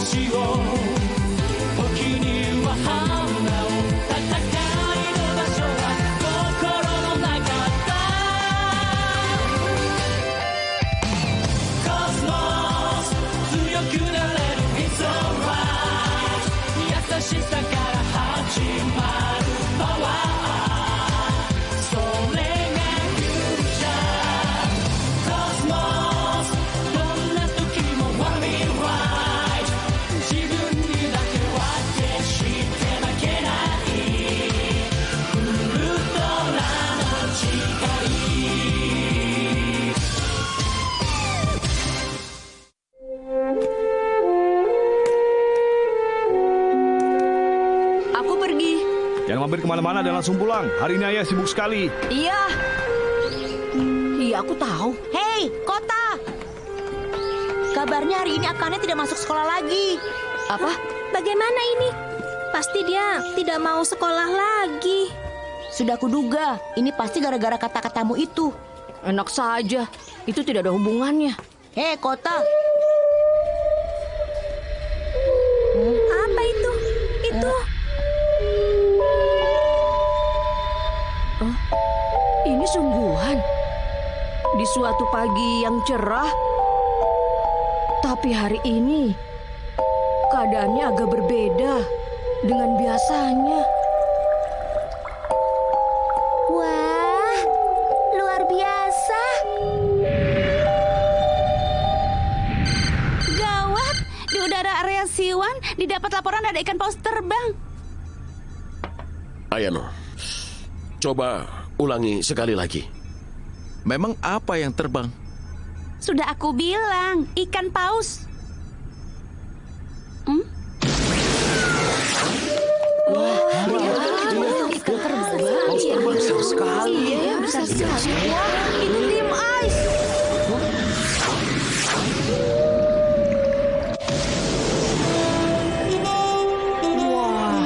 を時には花を戦いの場所は心の中だコスモス強くなれる It's alright 優しさから始まるパワーそれがフューチャーコスモスどんな時も Wanna be right 自分にだけは決して負けないウルトラの誓い Aku pergi. Jangan mampir kemana-mana dan langsung pulang. Hari ini ayah sibuk sekali. Iya. Iya, aku tahu. Hei, Kota! Kabarnya hari ini Akane tidak masuk sekolah lagi. Apa? Bagaimana ini? Pasti dia tidak mau sekolah lagi. Sudah kuduga, ini pasti gara-gara kata-katamu itu. Enak saja. Itu tidak ada hubungannya. Hei, Kota! Apa itu? Itu. Ini sungguhan. Di suatu pagi yang cerah. Tapi hari ini keadaannya agak berbeda dengan biasanya. Wah, luar biasa. Gawat, di udara area Siwan didapat laporan ada ikan paus terbang. Ayano, coba ulangi sekali lagi. Memang apa yang terbang? Sudah aku bilang, ikan paus. Besar sekali. Iya, besar sekali. Wah, itu lim ice. Wah,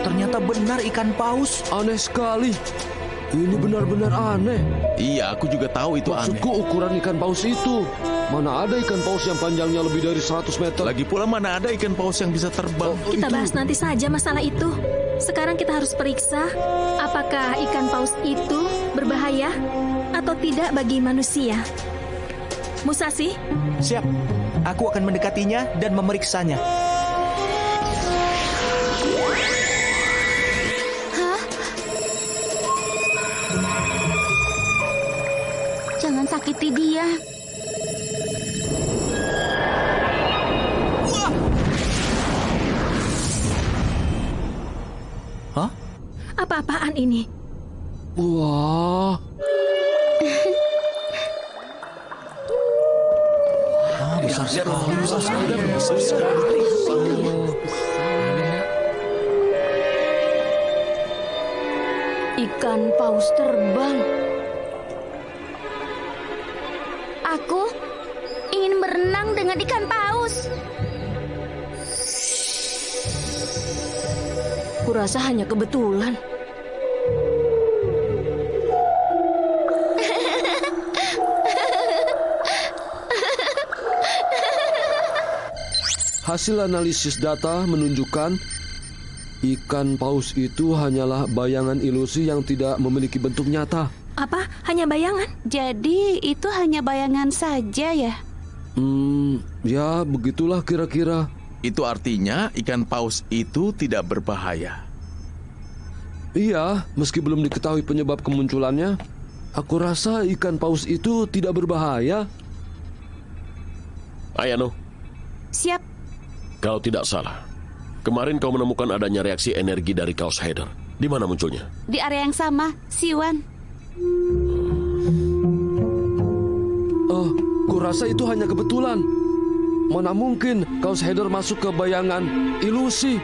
ternyata benar ikan paus. Aneh sekali. Ini benar-benar aneh. Iya, aku juga tahu itu aneh. Maksudku ukuran ikan paus itu. Mana ada ikan paus yang panjangnya lebih dari 100 meter. Lagi pula mana ada ikan paus yang bisa terbang. Kita bahas nanti saja masalah itu. Sekarang kita harus periksa apakah ikan paus itu berbahaya atau tidak bagi manusia. Musashi, Siap. Aku akan mendekatinya dan memeriksanya. Jangan sakiti dia. Hah? apa-apaan ini? Wah, Besar sekali. Besar sekali. Ikan paus terbang. Aku ingin berenang dengan ikan paus. Kurasa hanya kebetulan. hasil analisis data menunjukkan ikan paus itu hanyalah bayangan ilusi yang tidak memiliki bentuk nyata. Apa? Hanya bayangan? Jadi itu hanya bayangan saja ya? Ya begitulah kira-kira. Itu artinya ikan paus itu tidak berbahaya. Iya, meski belum diketahui penyebab kemunculannya, aku rasa ikan paus itu tidak berbahaya. Ayano, Siap. kau tidak salah. Kemarin kau menemukan adanya reaksi energi dari Chaos Header. Di mana munculnya? Di area yang sama, Siwan. Kurasa itu hanya kebetulan. Mana mungkin Chaos Header masuk ke bayangan ilusi?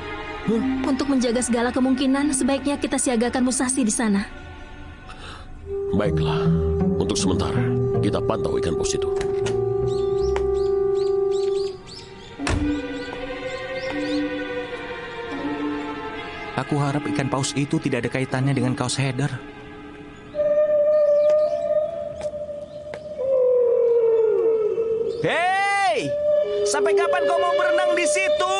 Untuk menjaga segala kemungkinan, sebaiknya kita siagakan Musashi di sana. Baiklah, untuk sementara kita pantau ikan paus itu. Aku harap ikan paus itu tidak ada kaitannya dengan Chaos Header. Hei! Sampai kapan kau mau berenang di situ?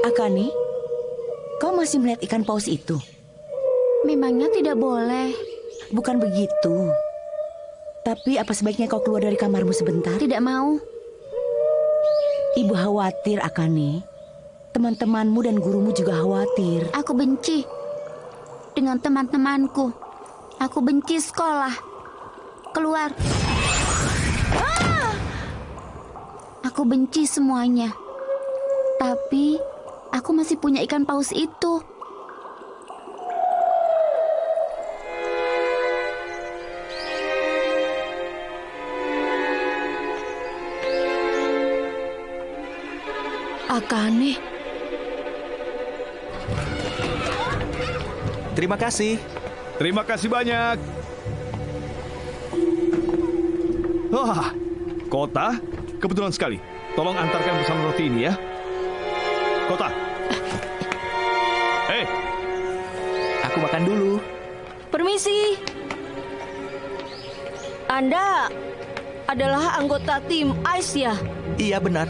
Akane, kau masih melihat ikan paus itu? Memangnya tidak boleh? Bukan begitu. Tapi apa sebaiknya kau keluar dari kamarmu sebentar? Tidak mau. Ibu khawatir, Akane. Teman-temanmu dan gurumu juga khawatir. Aku benci dengan teman-temanku. Aku benci sekolah. Keluar. Aku benci semuanya. Tapi aku masih punya ikan paus itu. Akane. Terima kasih. Terima kasih banyak. Wah, Kota, kebetulan sekali. Tolong antarkan pesan roti ini ya. Kota. Aku makan dulu. Permisi. Anda adalah anggota tim ICE ya? Iya benar.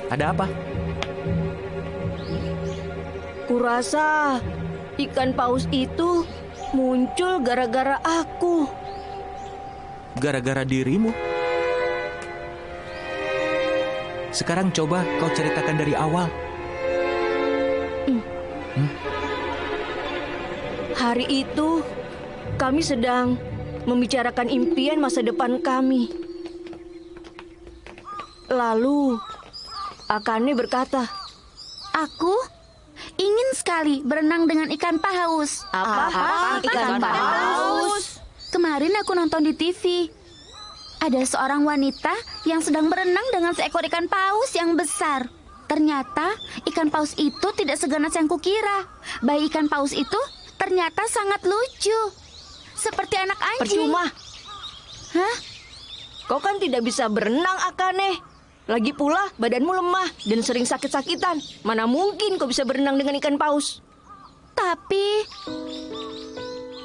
Ada apa? Kurasa ikan paus itu muncul gara-gara aku. Gara-gara dirimu? Sekarang coba kau ceritakan dari awal. Hari itu kami sedang membicarakan impian masa depan kami. Lalu Akane berkata, Aku ingin sekali berenang dengan ikan paus. Apa? Ikan paus? Kemarin aku nonton di TV. Ada seorang wanita yang sedang berenang dengan seekor ikan paus yang besar. Ternyata ikan paus itu tidak seganas yang kukira. Bayi ikan paus itu ternyata sangat lucu. Seperti anak anjing. Percuma. Hah? Kau kan tidak bisa berenang, Akane. Lagi pula badanmu lemah dan sering sakit-sakitan. Mana mungkin kau bisa berenang dengan ikan paus? Tapi...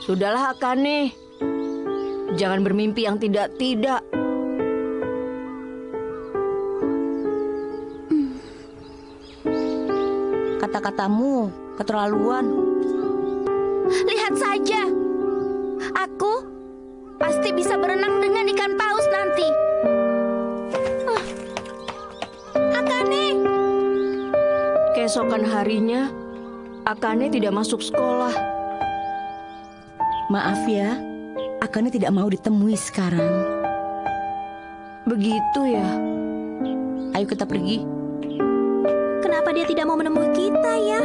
Sudahlah, Akane. Jangan bermimpi yang tidak-tidak. Kata-katamu keterlaluan. Lihat saja. Aku pasti bisa berenang dengan ikan paus nanti. Akane. Keesokan harinya, Akane tidak masuk sekolah. Maaf ya, Akane tidak mau ditemui sekarang. Begitu ya? Ayo kita pergi. Kenapa dia tidak mau menemui kita ya?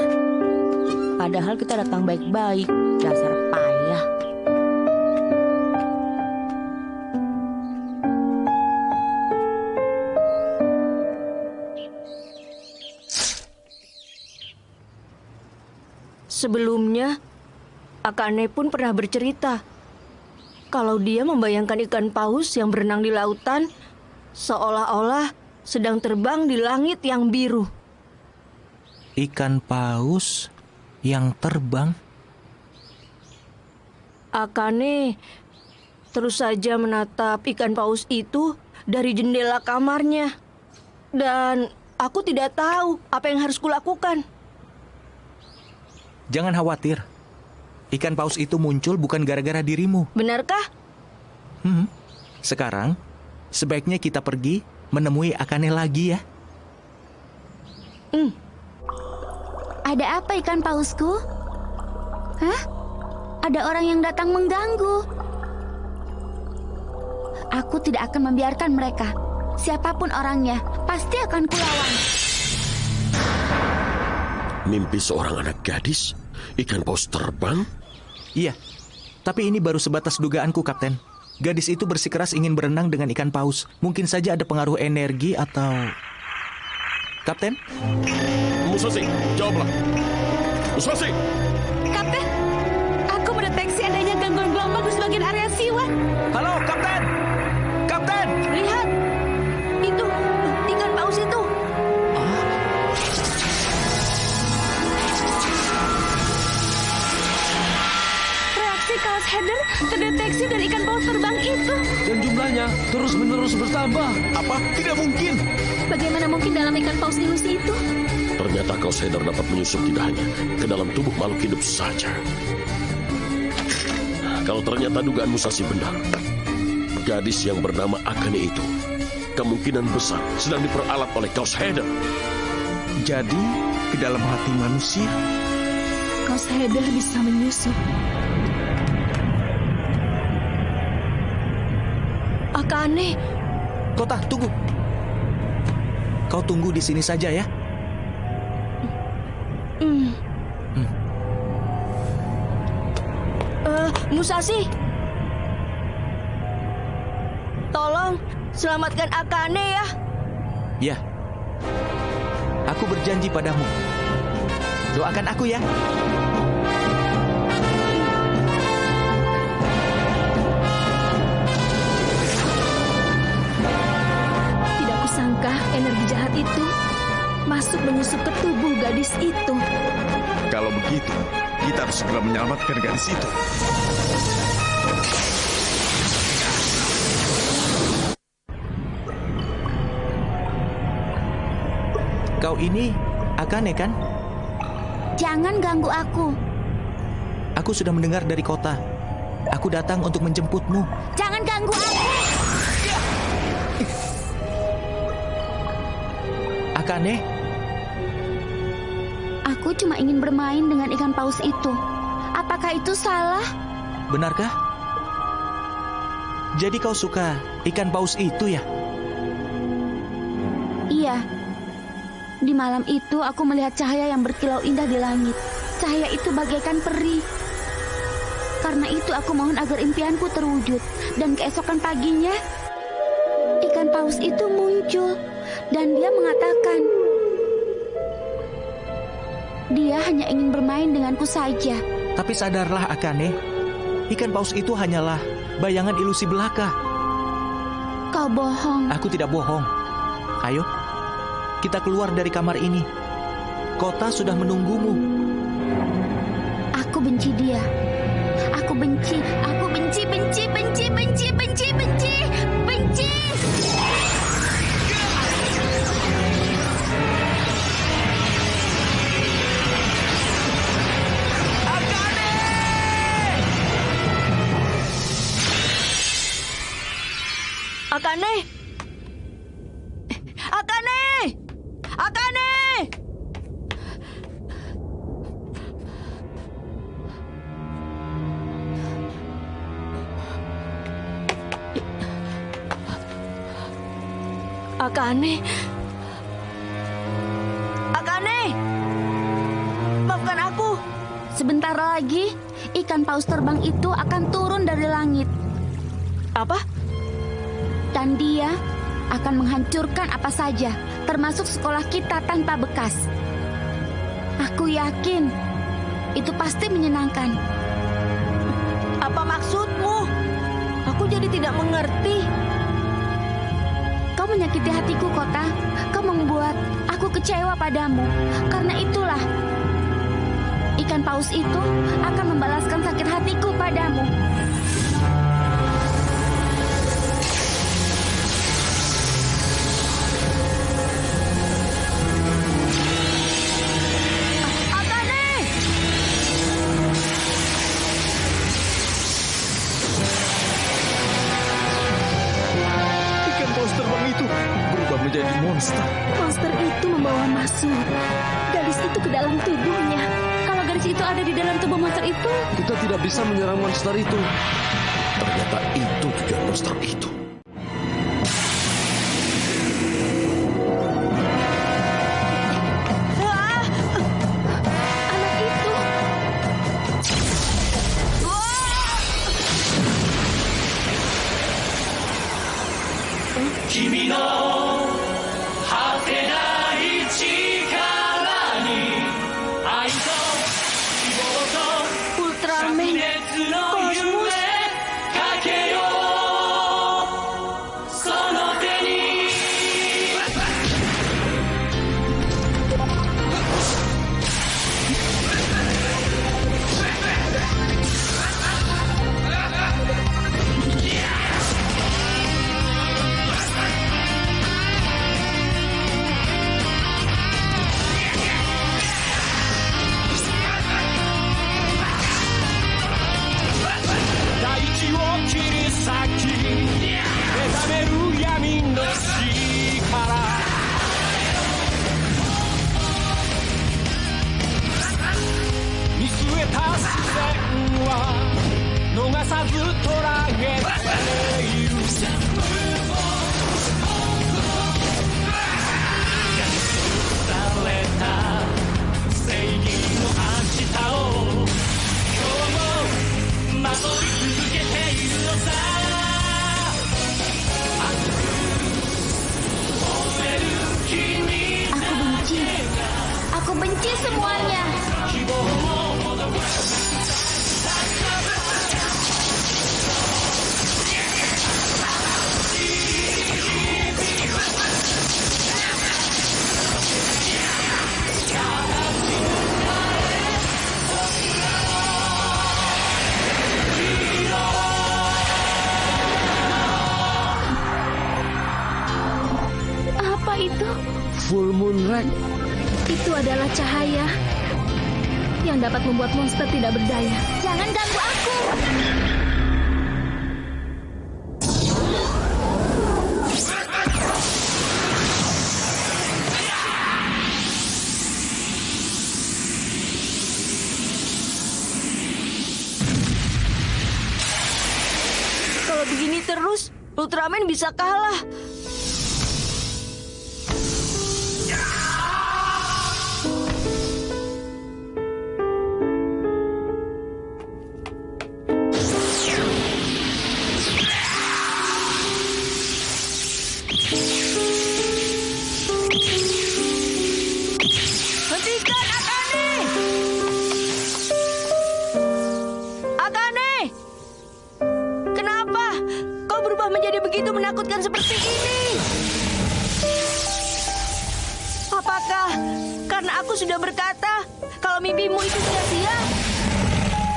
Padahal kita datang baik-baik. Dasar payah. Sebelumnya, Akane pun pernah bercerita kalau dia membayangkan ikan paus yang berenang di lautan seolah-olah sedang terbang di langit yang biru. Ikan paus yang terbang? Akane terus saja menatap ikan paus itu dari jendela kamarnya. Dan aku tidak tahu apa yang harus kulakukan. Jangan khawatir. Ikan paus itu muncul bukan gara-gara dirimu. Benarkah? Sekarang, sebaiknya kita pergi menemui Akane lagi ya. Ada apa ikan pausku? Hah? Ada orang yang datang mengganggu. Aku tidak akan membiarkan mereka. Siapapun orangnya, pasti akan kulawan. Mimpi seorang anak gadis? Ikan paus terbang? Iya, tapi ini baru sebatas dugaanku, Kapten. Gadis itu bersikeras ingin berenang dengan ikan paus. Mungkin saja ada pengaruh energi atau... Kapten? Musashi, jawablah. Musashi! Kapten, aku mendeteksi adanya gangguan gelombang di sebagian area Siwan. Halo, Kapten! Kapten! Lihat! Itu, ikan paus itu. Reaksi Kaos Heather terdeteksi dari ikan paus terbang itu. Dan jumlahnya terus-menerus bertambah. Apa? Tidak mungkin. Bagaimana mungkin dalam ikan paus ilusi itu? Ternyata Kaos Heather dapat menyusup tidak hanya ke dalam tubuh makhluk hidup saja. Kalau ternyata dugaan Musashi benar, gadis yang bernama Akane itu kemungkinan besar sedang diperalat oleh Kaos Heather. Jadi, ke dalam hati manusia, Kaos Heather bisa menyusup. Akane, Kota, tunggu. Kau tunggu di sini saja ya. Musashi, tolong selamatkan Akane ya. Ya. Aku berjanji padamu. Doakan aku ya. Tidak kusangka energi jahat itu masuk menyusup ke tubuh gadis itu. kalau begitu, kita harus segera menyelamatkan gadis itu. Kau ini Akane kan? Jangan ganggu aku. Aku sudah mendengar dari kota. Aku datang untuk menjemputmu. Jangan ganggu aku. Akane, Aku cuma ingin bermain dengan ikan paus itu. Apakah itu salah? benarkah? Jadi kau suka ikan paus itu ya? Iya. Di malam itu aku melihat cahaya yang berkilau indah di langit. Cahaya itu bagaikan peri. Karena itu aku mohon agar impianku terwujud. Dan keesokan paginya, ikan paus itu muncul. Dan dia mengatakan, dia hanya ingin bermain denganku saja. Tapi sadarlah Akane, ikan paus itu hanyalah bayangan ilusi belaka. Kau bohong. Aku tidak bohong. Ayo, kita keluar dari kamar ini. Kota sudah menunggumu. Aku benci dia. Aku benci, benci, benci, benci, benci, benci, benci, benci. Akane! Akane! Akane! Akane! Akane! Maafkan aku. Sebentar lagi, ikan paus terbang itu akan turun dari langit. Apa? Dan dia akan menghancurkan apa saja, termasuk sekolah kita tanpa bekas. Aku yakin itu pasti menyenangkan. Apa maksudmu? Aku jadi tidak mengerti. Kau menyakiti hatiku, Kota. Kau membuat aku kecewa padamu. Karena itulah, ikan paus itu akan membalaskan sakit hatiku padamu. Menjadi monster. Monster itu membawa masuk gadis itu ke dalam tubuhnya. Kalau gadis itu ada di dalam tubuh monster itu, Kita tidak bisa menyerang monster itu. Ternyata itu tujuan monster itu. anak itu. Kimi no hatenai chikara ni ai to kibou to Ultraman shanetsu no Cosmos. yume kakeyo sono te ni. ず捉えているされた正義の明日を今日も守り続けているのさ Aku benci semuanya. Apa itu? Full Moon Red. Itu adalah cahaya yang dapat membuat monster tidak berdaya. Jangan ganggu aku. Kalau begini terus, Ultraman bisa kalah. Hentikan Akane! Akane! Kenapa kau berubah menjadi begitu menakutkan seperti ini? Apakah karena aku sudah berkata kalau mimpimu itu sia-sia?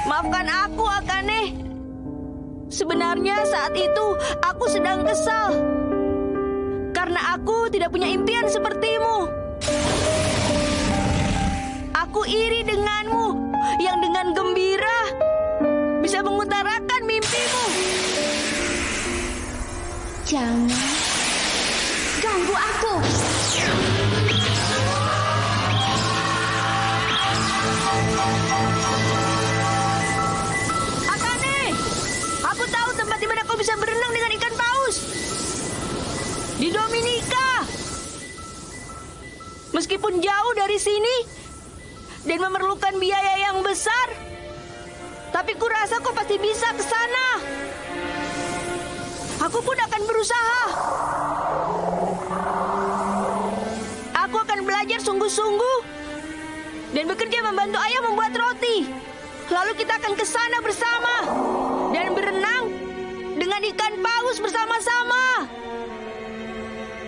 Maafkan aku, Akane. Sebenarnya saat itu aku sedang kesal. Karena aku tidak punya impian sepertimu. Aku iri denganmu yang dengan gembira bisa mengutarakan mimpimu. Jangan ganggu aku. Akane, aku tahu tempat di mana kau bisa berenang dengan ikan paus. Di Dominika. Meskipun jauh dari sini dan memerlukan biaya yang besar, tapi kurasa kau pasti bisa ke sana. Aku pun akan berusaha. Aku akan belajar sungguh-sungguh dan bekerja membantu ayah membuat roti. Lalu kita akan ke sana bersama dan berenang dengan ikan paus bersama-sama.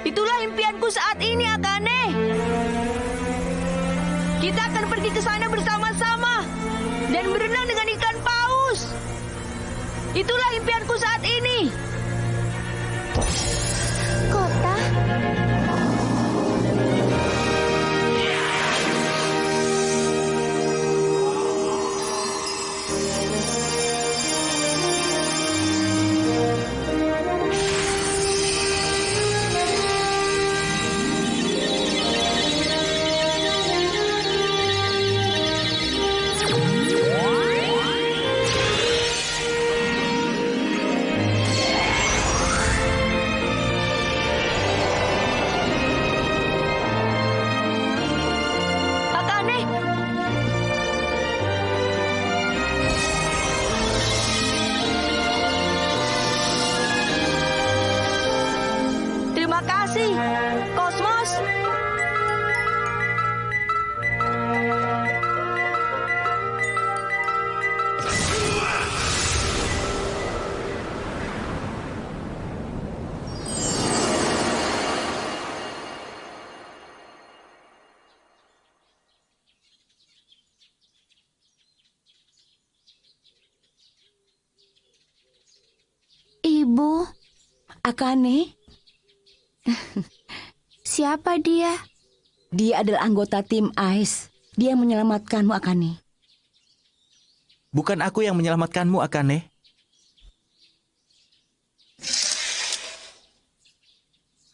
Itulah impianku saat ini, Akane. Kita akan pergi ke sana bersama-sama dan berenang dengan ikan paus. Itulah impianku saat ini. Kota? Terima kasih, Kosmos. Ibu, Akane, siapa dia? dia adalah anggota tim Ice. Dia menyelamatkanmu, Akane. Bukan aku yang menyelamatkanmu, Akane.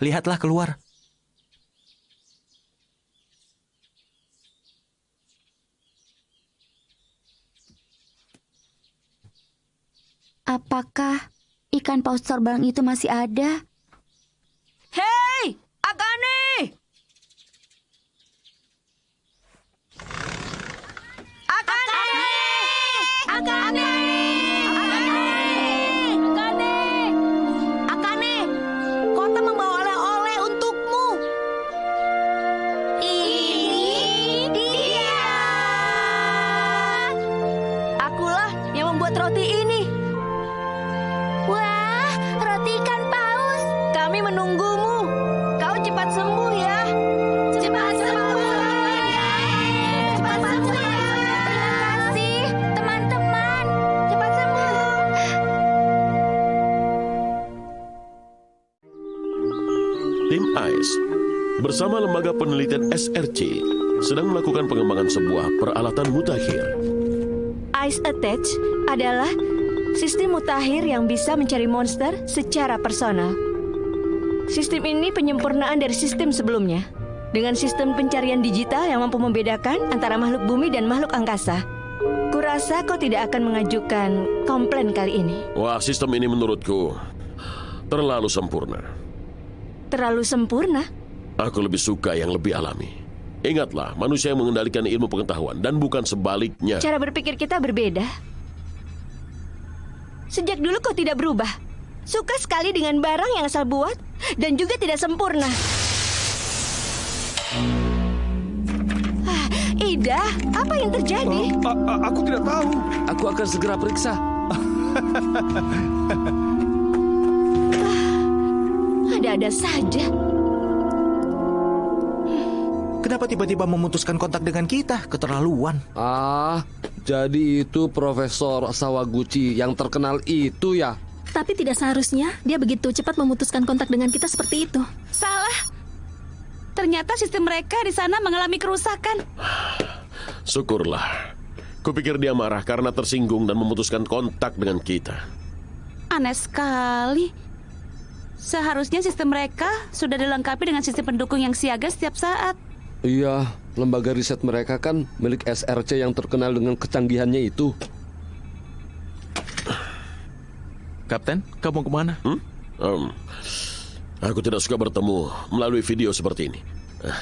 Lihatlah keluar. Apakah ikan paus terbang itu masih ada? Hei, Akane! Akane! Akane! Akane! Akane! Kota membawa oleh-oleh untukmu. Ini dia. Akulah yang membuat roti ini. Wah, roti ikan paus. Kami menunggumu. Kau cepat sembuh ya. Cepat sembuh ya. Cepat sembuh ya. Terima kasih, teman-teman. Cepat sembuh. Tim AIS bersama lembaga penelitian SRC sedang melakukan pengembangan sebuah peralatan mutakhir. Ice Attach adalah sistem mutakhir yang bisa mencari monster secara personal. Sistem ini penyempurnaan dari sistem sebelumnya. Dengan sistem pencarian digital yang mampu membedakan antara makhluk bumi dan makhluk angkasa. Kurasa kau tidak akan mengajukan komplain kali ini. Wah, sistem ini menurutku terlalu sempurna. Terlalu sempurna? Aku lebih suka yang lebih alami. Ingatlah, manusia yang mengendalikan ilmu pengetahuan dan bukan sebaliknya. Cara berpikir kita berbeda. Sejak dulu kau tidak berubah. Suka sekali dengan barang yang asal buat dan juga tidak sempurna. Ida, apa yang terjadi? Aku tidak tahu. Aku akan segera periksa. Ada-ada saja. Kenapa tiba-tiba memutuskan kontak dengan kita? Keterlaluan. Jadi itu Profesor Sawaguchi yang terkenal itu ya? Tapi tidak seharusnya dia begitu cepat memutuskan kontak dengan kita seperti itu. Salah. Ternyata sistem mereka di sana mengalami kerusakan. Syukurlah. Kupikir dia marah karena tersinggung dan memutuskan kontak dengan kita. Aneh sekali. Seharusnya sistem mereka sudah dilengkapi dengan sistem pendukung yang siaga setiap saat. Iya, lembaga riset mereka kan milik SRC yang terkenal dengan kecanggihannya itu. Kapten, kamu kemana? Aku tidak suka bertemu melalui video seperti ini.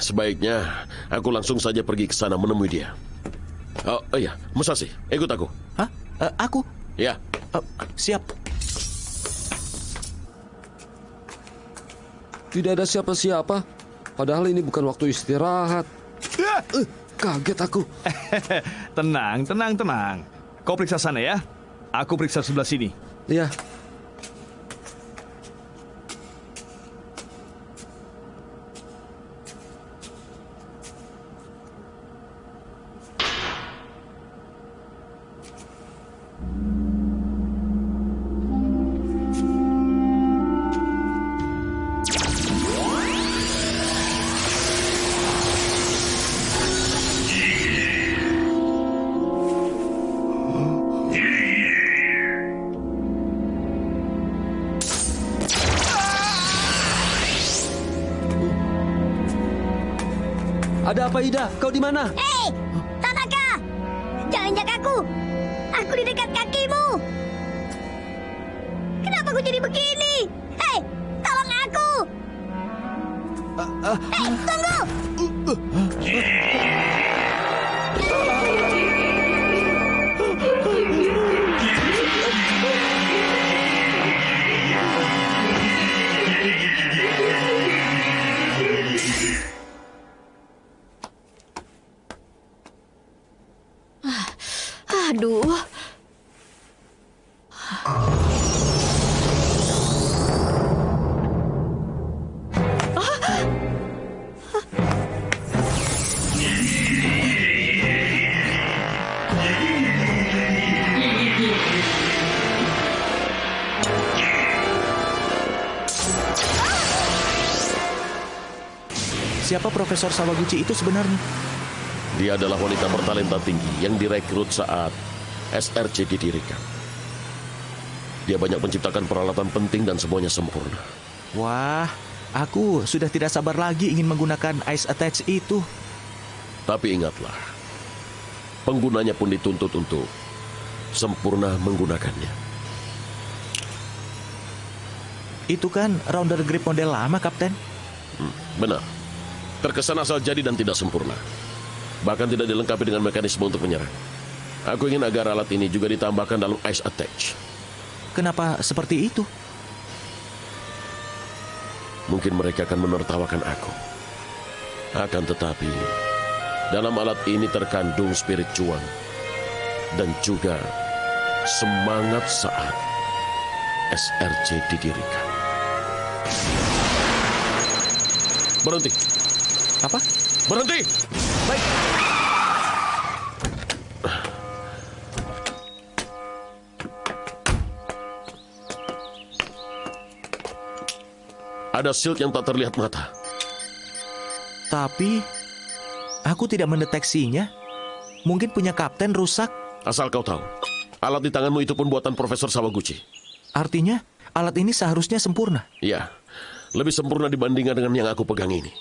Sebaiknya aku langsung saja pergi ke sana menemui dia. Oh iya, Musashi, ikut aku. Hah? Aku? Ya. Siap. Tidak ada siapa-siapa. Padahal ini bukan waktu istirahat. Kaget aku. Tenang. Kau periksa sana ya. Aku periksa sebelah sini. Ya. Ada apa, Ida? Kau di mana? Hei, Tanaka! Jangan jaga aku! Aku di dekat kakimu! Kenapa aku jadi begini? Hei, tolong aku! Hei, tunggu! Aduh. Siapa Profesor Sawaguchi itu sebenarnya? Dia adalah wanita bertalenta tinggi yang direkrut saat SRC didirikan. Dia banyak menciptakan peralatan penting dan semuanya sempurna. Wah, aku sudah tidak sabar lagi ingin menggunakan Ice Attach itu. Tapi ingatlah, penggunanya pun dituntut untuk sempurna menggunakannya. Itu kan rounder grip model lama, Kapten. Benar. Terkesan asal jadi dan tidak sempurna. Bahkan tidak dilengkapi dengan mekanisme untuk menyerang. Aku ingin agar alat ini juga ditambahkan dalam Ice Attach. Kenapa seperti itu? Mungkin mereka akan menertawakan aku. Akan tetapi, dalam alat ini terkandung spirit Chuang. Dan juga semangat saat SRC didirikan. Berhenti. Apa? Berhenti! Baik. Ada shield yang tak terlihat mata. Tapi, aku tidak mendeteksinya. Mungkin punya Kapten rusak. Asal kau tahu, alat di tanganmu itu pun buatan Profesor Sawaguchi. Artinya, alat ini seharusnya sempurna. Iya, lebih sempurna dibandingkan dengan yang aku pegang ini.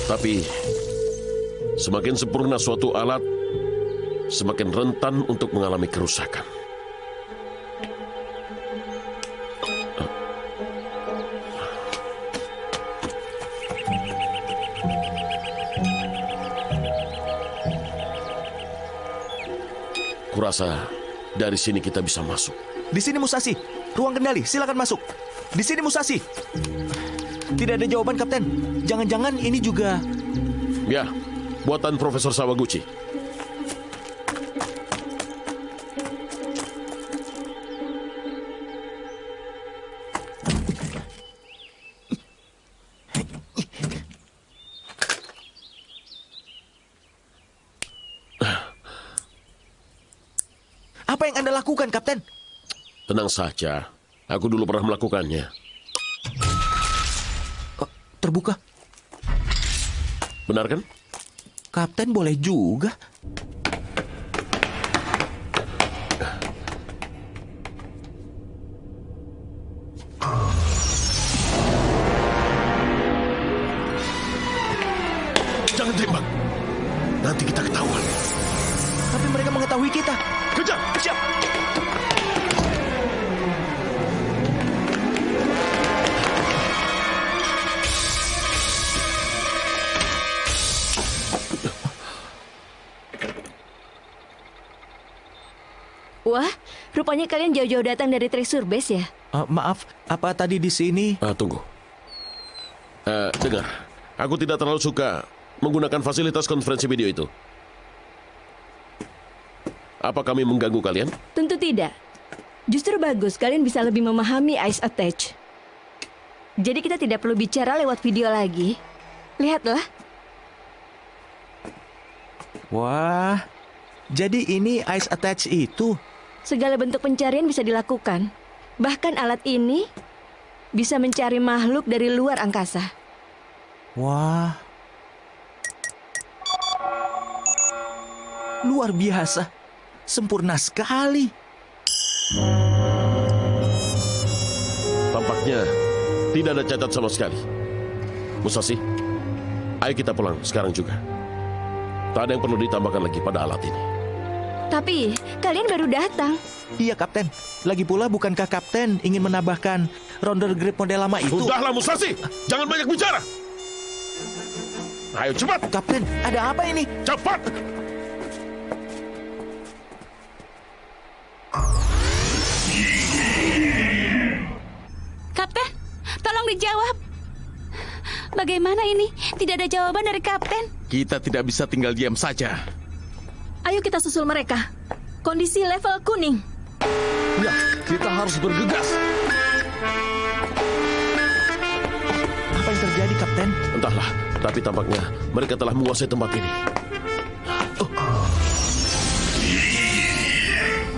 Tapi, semakin sempurna suatu alat, semakin rentan untuk mengalami kerusakan. Kurasa dari sini kita bisa masuk. Di sini Musashi, ruang kendali, silakan masuk. Di sini Musashi. Tidak ada jawaban, Kapten. Jangan-jangan ini juga... Ya, buatan Profesor Sawaguchi. Apa yang Anda lakukan, Kapten? Tenang saja, aku dulu pernah melakukannya. Terbuka. Benar kan? Kapten boleh juga. Jangan tembak. Nanti kita ketahuan. Tapi mereka mengetahui kita. Kejar! Siap! Wah, rupanya kalian jauh-jauh datang dari Treasure Base ya? Maaf, apa tadi di sini? Tunggu. Dengar, aku tidak terlalu suka menggunakan fasilitas konferensi video itu. Apa kami mengganggu kalian? Tentu tidak. Justru bagus, kalian bisa lebih memahami Ice Attach. Jadi kita tidak perlu bicara lewat video lagi. Lihatlah. Wah, jadi ini Ice Attach itu? Segala bentuk pencarian bisa dilakukan. Bahkan alat ini bisa mencari makhluk dari luar angkasa. Wah. Luar biasa. Sempurna sekali. Tampaknya tidak ada cacat sama sekali. Musashi, ayo kita pulang sekarang juga. Tak ada yang perlu ditambahkan lagi pada alat ini. Tapi, kalian baru datang. Iya, Kapten. Lagi pula bukankah Kapten ingin menambahkan rounder grip model lama itu? Sudahlah, Musashi. Jangan banyak bicara. Ayo cepat. Kapten, ada apa ini? Cepat. Kapten, tolong dijawab. Bagaimana ini? Tidak ada jawaban dari Kapten. Kita tidak bisa tinggal diam saja. Ayo kita susul mereka. Kondisi level kuning. Ya, kita harus bergegas. Apa yang terjadi, Kapten? Entahlah, tapi tampaknya mereka telah menguasai tempat ini.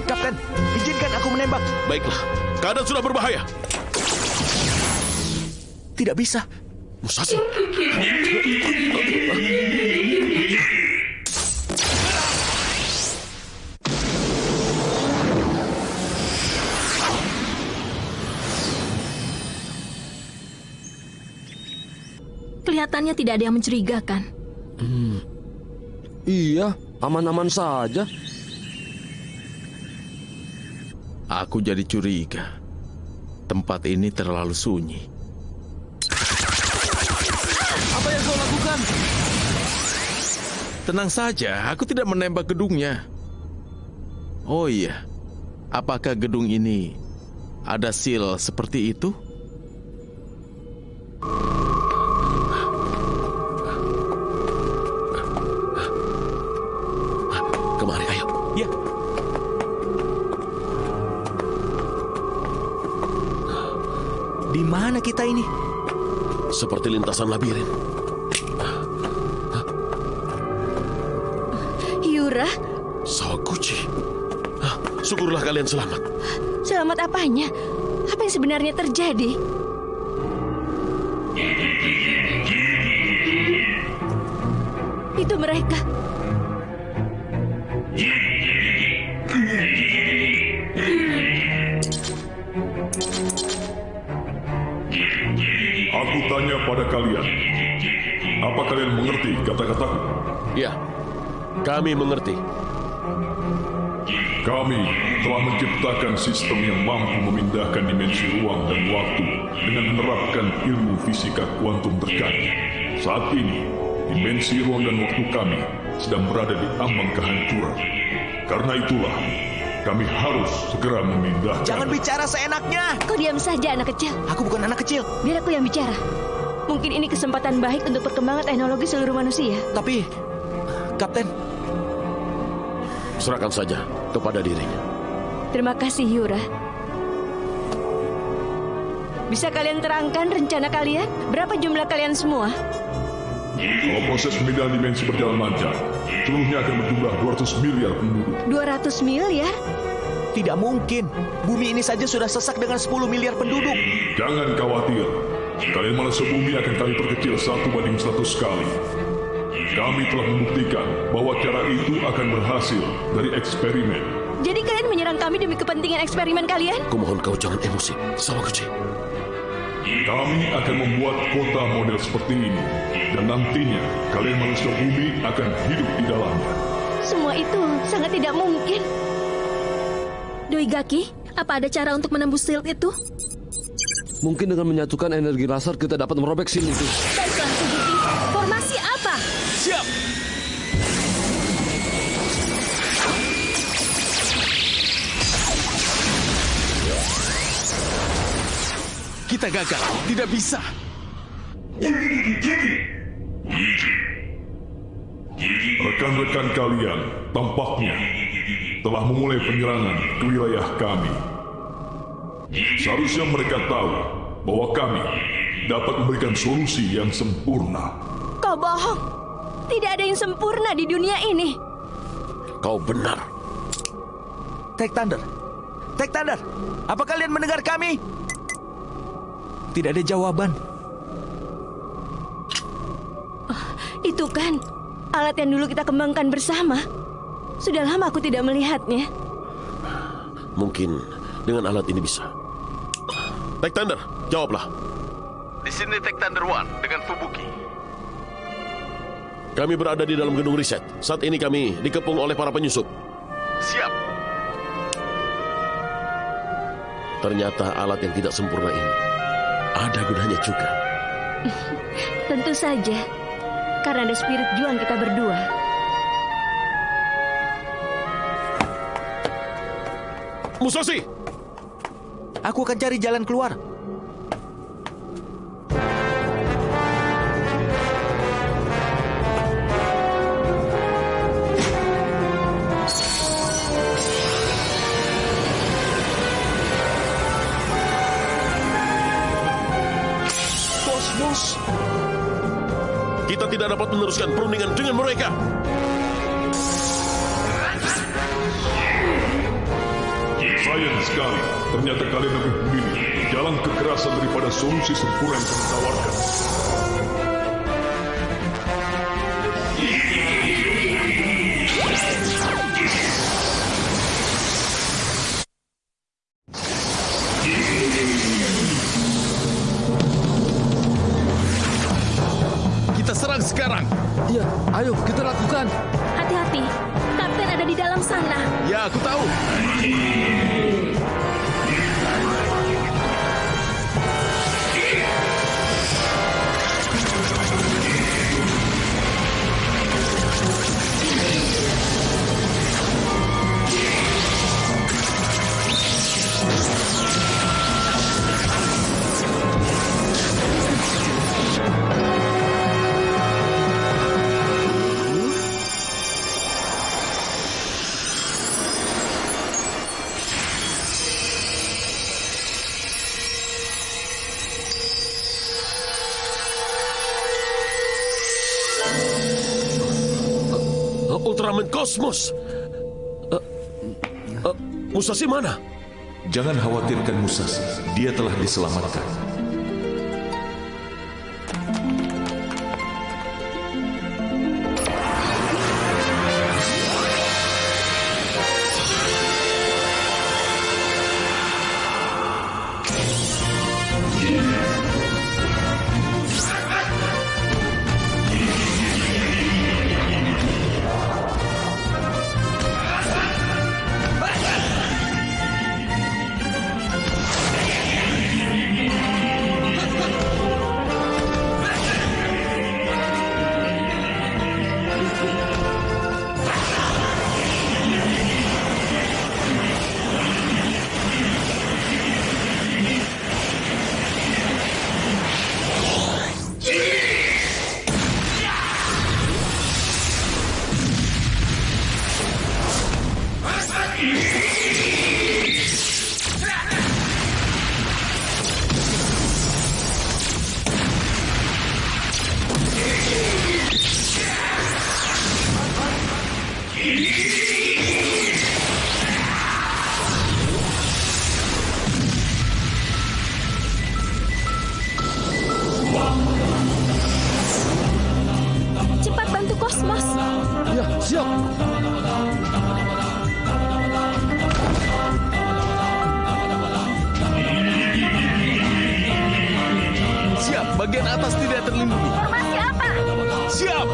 Kapten, izinkan aku menembak. Baiklah, keadaan sudah berbahaya. Tidak bisa. Musashi. Kelihatannya tidak ada yang mencurigakan. Iya, aman-aman saja. Aku jadi curiga. Tempat ini terlalu sunyi. Apa yang kau lakukan? Tenang saja, aku tidak menembak gedungnya. Oh iya, apakah gedung ini ada seal seperti itu? Kemari, ayo. Ya. Di mana kita ini? Seperti lintasan labirin. Hyura, Sawaguchi. Syukurlah kalian selamat. selamat apanya? Apa yang sebenarnya terjadi? Itu mereka. Aku tanya pada kalian, apa kalian mengerti kata-kataku? Ya, kami mengerti. Kami telah menciptakan sistem yang mampu memindahkan dimensi ruang dan waktu dengan menerapkan ilmu fisika kuantum terkait. Saat ini, dimensi ruang dan waktu kami sedang berada di ambang kehancuran. Karena itulah, kami harus segera memindahkan. Jangan bicara seenaknya. Kau diam saja, anak kecil. Aku bukan anak kecil. Biar aku yang bicara. Mungkin ini kesempatan baik untuk perkembangan teknologi seluruh manusia. Tapi, Kapten, Serahkan saja kepada dirinya. Terima kasih, Hyura. Bisa kalian terangkan rencana kalian? Berapa jumlah kalian semua? Kalau proses pemindahan dimensi berjalan lancar, seluruhnya akan berjumlah 200 miliar penduduk. 200 miliar? tidak mungkin. Bumi ini saja sudah sesak dengan 10 miliar penduduk. Jangan khawatir. Kalian manusia bumi akan kami perkecil 1:100 kali. Kami telah membuktikan bahwa cara itu akan berhasil dari eksperimen. Jadi kalian menyerang kami demi kepentingan eksperimen kalian? Kumohon kau jangan emosi, Sawaguchi. Kami akan membuat kota model seperti ini. Dan nantinya kalian manusia bumi akan hidup di dalamnya. Semua itu sangat tidak mungkin. Doigaki, apa ada cara untuk menembus shield itu? Mungkin dengan menyatukan energi laser kita dapat merobek shield itu. Baiklah, Suzuki. Formasi apa? Siap! Kita gagal, tidak bisa. Rekan-rekan kalian tampaknya telah memulai penyerangan ke wilayah kami. Seharusnya mereka tahu bahwa kami dapat memberikan solusi yang sempurna. Kau bohong. Tidak ada yang sempurna di dunia ini. Kau benar. Tech Thunder, Tech Thunder, apa kalian mendengar kami? Tidak ada jawaban. Itu kan alat yang dulu kita kembangkan bersama. Sudah lama aku tidak melihatnya. Mungkin dengan alat ini bisa. Tech Thunder, jawablah. Di sini Tech Thunder One dengan Fubuki. Kami berada di dalam gedung riset. Saat ini kami dikepung oleh para penyusup. Siap. Ternyata alat yang tidak sempurna ini ada gunanya juga. Tentu saja. Karena ada spirit juang kita berdua. Musashi! Aku akan cari jalan keluar. Bos. Kita tidak dapat meneruskan perundingan dengan mereka. Sayang sekali, ternyata kalian lebih memilih jalan kekerasan daripada solusi sempurna yang kami tawarkan. Kita serang sekarang. Iya, Ayo, kita lakukan. Hati-hati, Kapten ada di dalam sana. Ya, aku tahu. Ultraman Kosmos. Musashi mana? Jangan khawatirkan Musashi, dia telah diselamatkan. Cepat bantu Kosmos. Ya, siap. Siap, bagian atas tidak terlindungi. Formasi apa? Siap.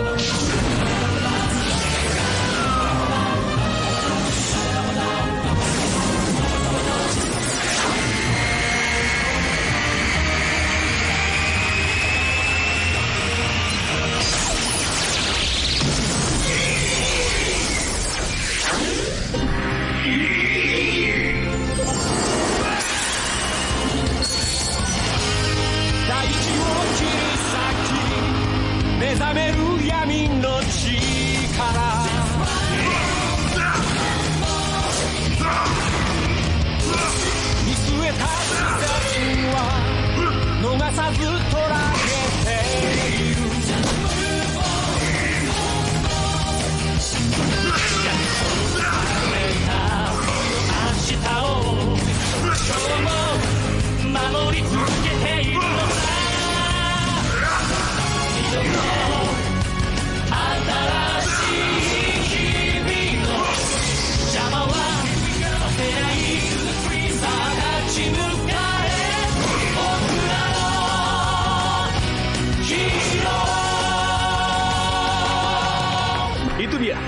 Itu dia.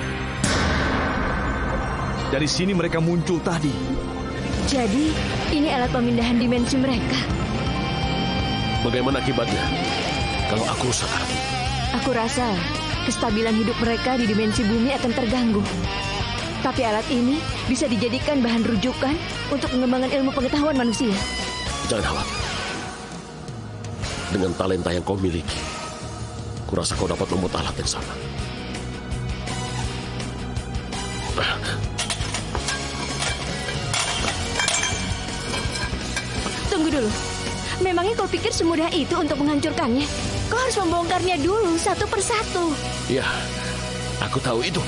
Dari sini mereka muncul tadi. Jadi, ini alat pemindahan dimensi mereka. Bagaimana akibatnya kalau aku rusak? Aku rasa kestabilan hidup mereka di dimensi bumi akan terganggu. Tapi alat ini bisa dijadikan bahan rujukan untuk pengembangan ilmu pengetahuan manusia. Jangan khawatir. Dengan talenta yang kau miliki, kurasa kau dapat membuat alat yang sama. Tunggu dulu. Memangnya kau pikir semudah itu untuk menghancurkannya? Kau harus membongkarnya dulu satu persatu. Ya, aku tahu itu.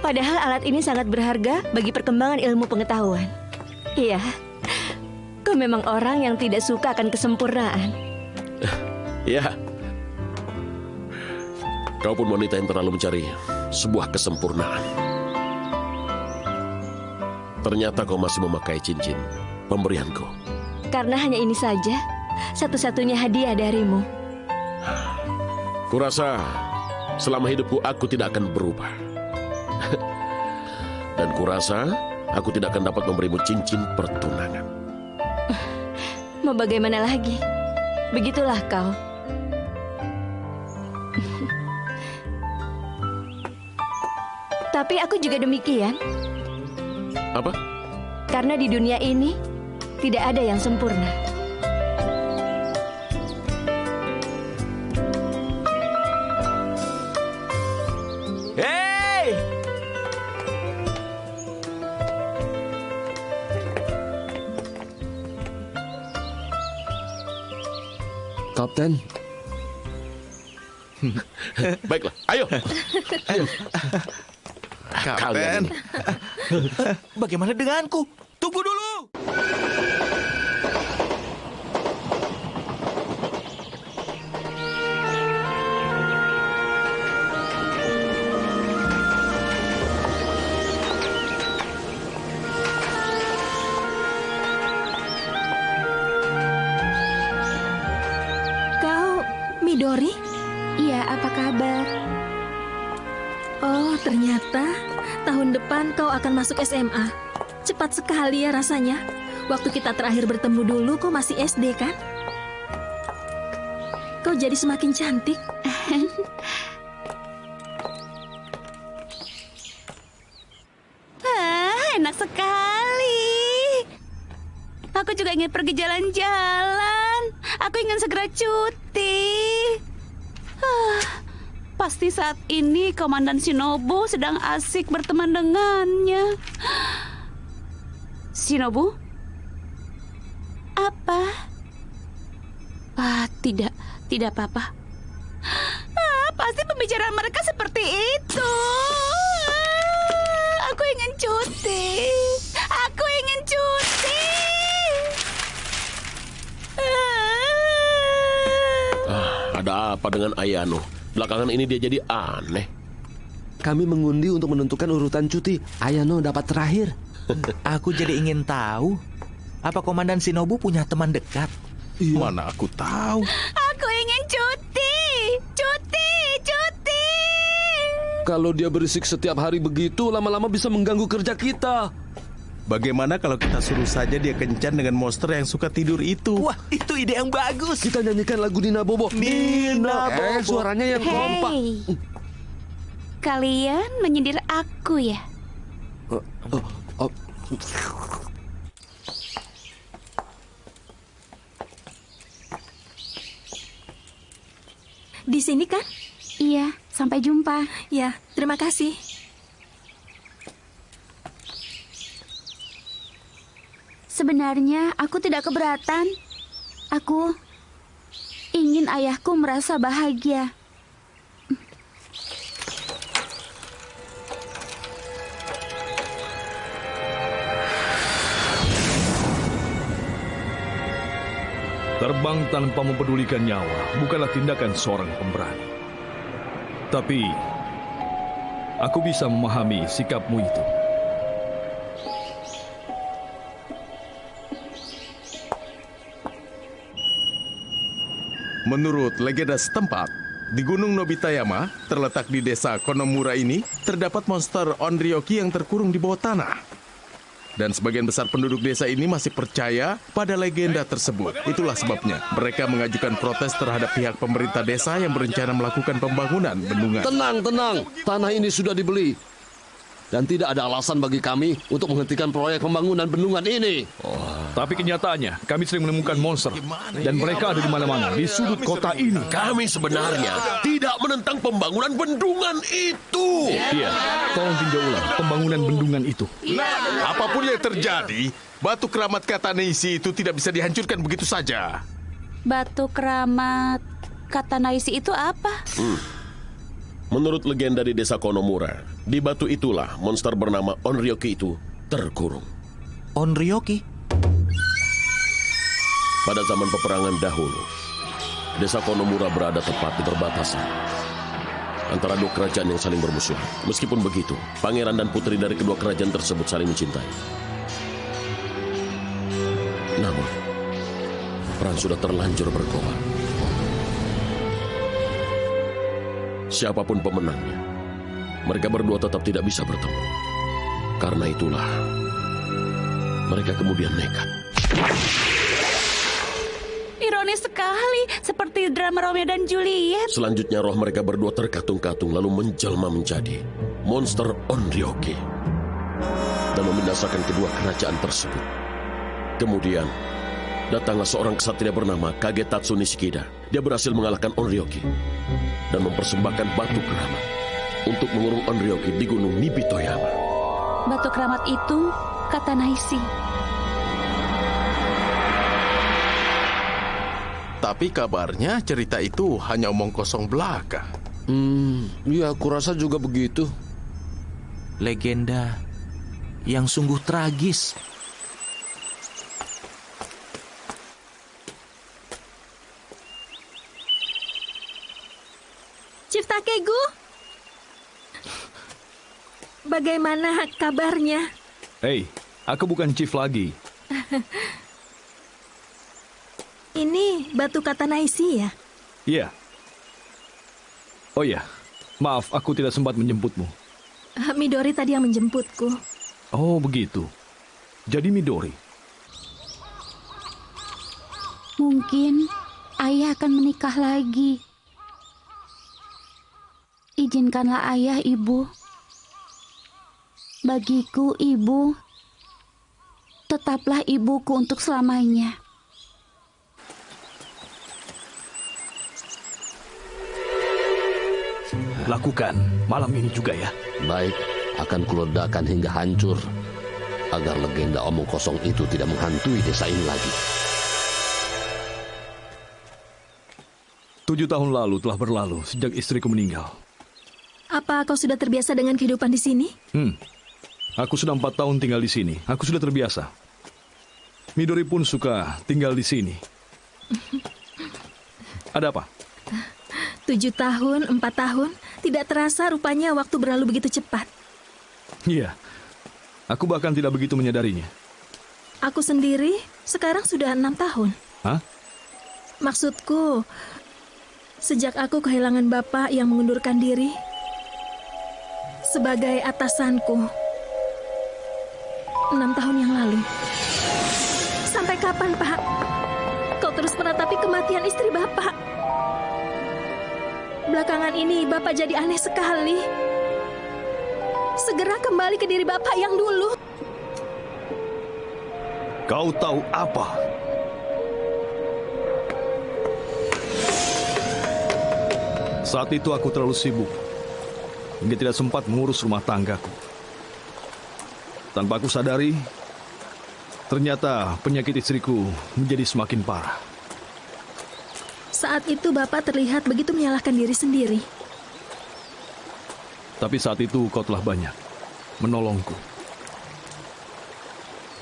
Padahal alat ini sangat berharga bagi perkembangan ilmu pengetahuan. Iya, kau memang orang yang tidak suka akan kesempurnaan. Ya, kau pun wanita yang terlalu mencari sebuah kesempurnaan. Ternyata kau masih memakai cincin pemberianku. Karena hanya ini saja, satu-satunya hadiah darimu. Kurasa selama hidupku aku tidak akan berubah. Dan kurasa aku tidak akan dapat memberimu cincin pertunangan. Mau bagaimana lagi? Begitulah kau. Tapi aku juga demikian. Apa? Karena di dunia ini tidak ada yang sempurna. Hei! Kapten. Baiklah, ayo. Ayo. Kapten. Bagaimana denganku? Tunggu dulu. Kau Midori? Iya, apa kabar? Oh, ternyata tahun depan kau akan masuk SMA. Cepat sekali ya rasanya. Waktu kita terakhir bertemu dulu, kau masih SD kan? Kau jadi semakin cantik. Enak sekali. Aku juga ingin pergi jalan-jalan. Aku ingin segera cuti. Pasti saat ini Komandan Shinobu sedang asik berteman dengannya. Shinobu? Apa? Tidak apa-apa. Pasti pembicaraan mereka seperti itu. Aku ingin cuti. Aku ingin cuti. Ada apa dengan Ayano? Belakangan ini dia jadi aneh. Kami mengundi untuk menentukan urutan cuti. Ayano dapat terakhir. Aku jadi ingin tahu, apa Komandan Shinobu punya teman dekat? Iya. Mana aku tahu. Aku ingin cuti. Cuti. Kalau dia berisik setiap hari begitu, lama-lama bisa mengganggu kerja kita. Bagaimana kalau kita suruh saja dia kencan dengan monster yang suka tidur itu? Wah, itu ide yang bagus. Kita nyanyikan lagu Nina Bobo. Nina Bobo. Suaranya yang kompak. Hey, kalian menyindir aku ya? Di sini kan? Iya, sampai jumpa. Ya, terima kasih. Sebenarnya aku tidak keberatan. Aku ingin ayahku merasa bahagia. Terbang tanpa mempedulikan nyawa bukanlah tindakan seorang pemberani. Tapi, aku bisa memahami sikapmu itu. Menurut legenda setempat, di Gunung Nobitayama, terletak di desa Konomura ini, terdapat monster Onryoki yang terkurung di bawah tanah. Dan sebagian besar penduduk desa ini masih percaya pada legenda tersebut. Itulah sebabnya mereka mengajukan protes terhadap pihak pemerintah desa yang berencana melakukan pembangunan bendungan. Tenang. Tanah ini sudah dibeli. Dan tidak ada alasan bagi kami untuk menghentikan proyek pembangunan bendungan ini. Tapi kenyataannya, kami sering menemukan monster. Dan mereka ada di mana-mana, di sudut kota ini. Kami sebenarnya tidak menentang pembangunan bendungan itu. Iya, tolong tinjau ulang pembangunan bendungan itu. Apapun yang terjadi, batu keramat Katanaisi itu tidak bisa dihancurkan begitu saja. Batu keramat Katanaisi itu apa? Menurut legenda di desa Konomura, di batu itulah monster bernama Onryoki itu terkurung. Onryoki? Pada zaman peperangan dahulu, desa Konomura berada tepat di perbatasan antara dua kerajaan yang saling bermusuhan. Meskipun begitu, pangeran dan putri dari kedua kerajaan tersebut saling mencintai. Namun, perang sudah terlanjur berkobar. Siapapun pemenangnya, mereka berdua tetap tidak bisa bertemu. Karena itulah, mereka kemudian nekat. Ironis sekali, seperti drama Romeo dan Juliet. Selanjutnya roh mereka berdua terkatung-katung lalu menjelma menjadi monster Onryoki dan membinasakan kedua kerajaan tersebut. Kemudian, datanglah seorang ksatria bernama Kagetatsu Nishikida. Dia berhasil mengalahkan Onryoki dan mempersembahkan batu keramat untuk mengurung Onryoki di Gunung Nibitoyama. Batu keramat itu kata Naisi. Tapi kabarnya cerita itu hanya omong kosong belaka. Ya aku rasa juga begitu. Legenda yang sungguh tragis. Chief Takegu, bagaimana kabarnya? Hei, aku bukan chief lagi. Ini batu kata Naisi ya? Iya. Oh ya, maaf aku tidak sempat menjemputmu. Midori tadi yang menjemputku. Oh begitu. Jadi Midori. Mungkin ayah akan menikah lagi. Izinkanlah ayah, ibu. Bagiku, ibu, tetaplah ibuku untuk selamanya. Lakukan malam ini juga ya. Baik, akan kuledakan hingga hancur agar legenda omong kosong itu tidak menghantui desa ini lagi. 7 tahun lalu telah berlalu sejak istriku meninggal. Apa kau sudah terbiasa dengan kehidupan di sini? Aku sudah 4 tahun tinggal di sini. Aku sudah terbiasa. Midori pun suka tinggal di sini. Ada apa? 7 tahun, 4 tahun, tidak terasa rupanya waktu berlalu begitu cepat. Iya, aku bahkan tidak begitu menyadarinya. Aku sendiri sekarang sudah 6 tahun. Hah? Maksudku, sejak aku kehilangan bapak yang mengundurkan diri sebagai atasanku 6 tahun yang lalu. Sampai kapan, Pak? Kau terus meratapi kematian istri bapak. Belakangan ini bapak jadi aneh sekali. Segera kembali ke diri bapak yang dulu. Kau tahu apa? Saat itu aku terlalu sibuk hingga tidak sempat mengurus rumah tanggaku. Tanpa aku sadari, ternyata penyakit istriku menjadi semakin parah. Saat itu bapak terlihat begitu menyalahkan diri sendiri. Tapi saat itu kau telah banyak menolongku.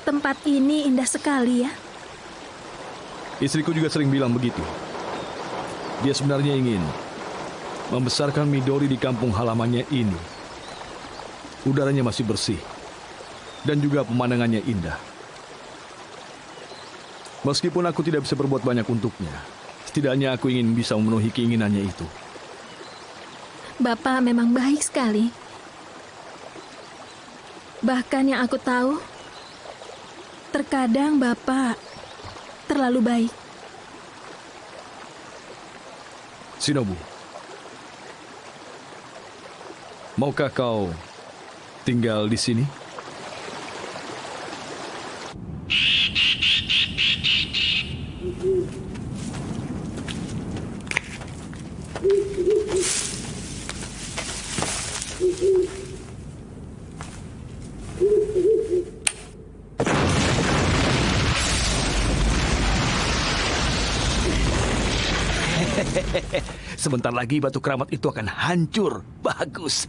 Tempat ini indah sekali ya. Istriku juga sering bilang begitu. Dia sebenarnya ingin membesarkan Midori di kampung halamannya ini. Udaranya masih bersih dan juga pemandangannya indah. Meskipun aku tidak bisa berbuat banyak untuknya, setidaknya aku ingin bisa memenuhi keinginannya itu. Bapak memang baik sekali. Bahkan yang aku tahu, terkadang Bapak terlalu baik. Shinobu, maukah kau tinggal di sini? Sebentar lagi batu keramat itu akan hancur. Bagus.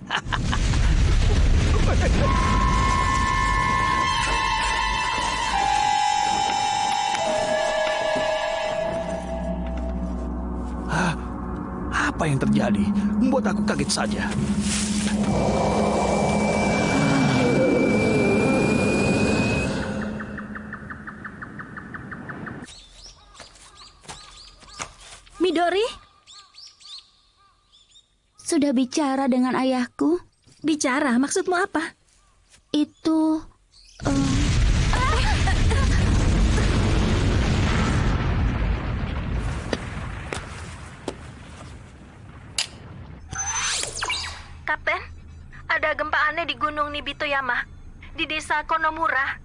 Apa yang terjadi? Membuat aku kaget saja. Midori? Sudah bicara dengan ayahku? Bicara? Maksudmu apa? Itu... Kapten, ada gempa aneh di Gunung Nibitoyama, di desa Konomura.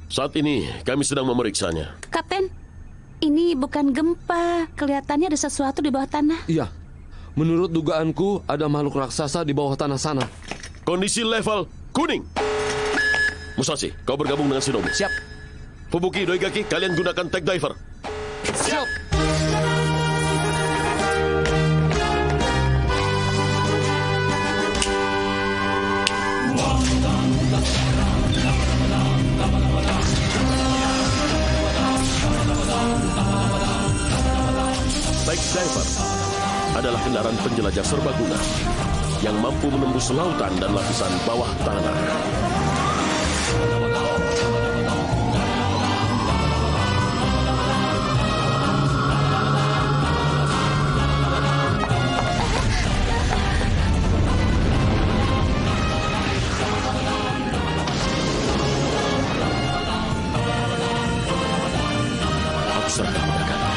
Saat ini kami sedang memeriksanya. Kapten, ini bukan gempa. Kelihatannya ada sesuatu di bawah tanah. Iya, menurut dugaanku ada makhluk raksasa di bawah tanah sana. Kondisi level kuning. Musashi, kau bergabung dengan Shinobu. Siap. Fubuki, Doigaki, kalian gunakan tech diver. Siap. Tech diver adalah kendaraan penjelajah serbaguna yang mampu menembus lautan dan lapisan bawah tanah. Aku serahkan pada kalian.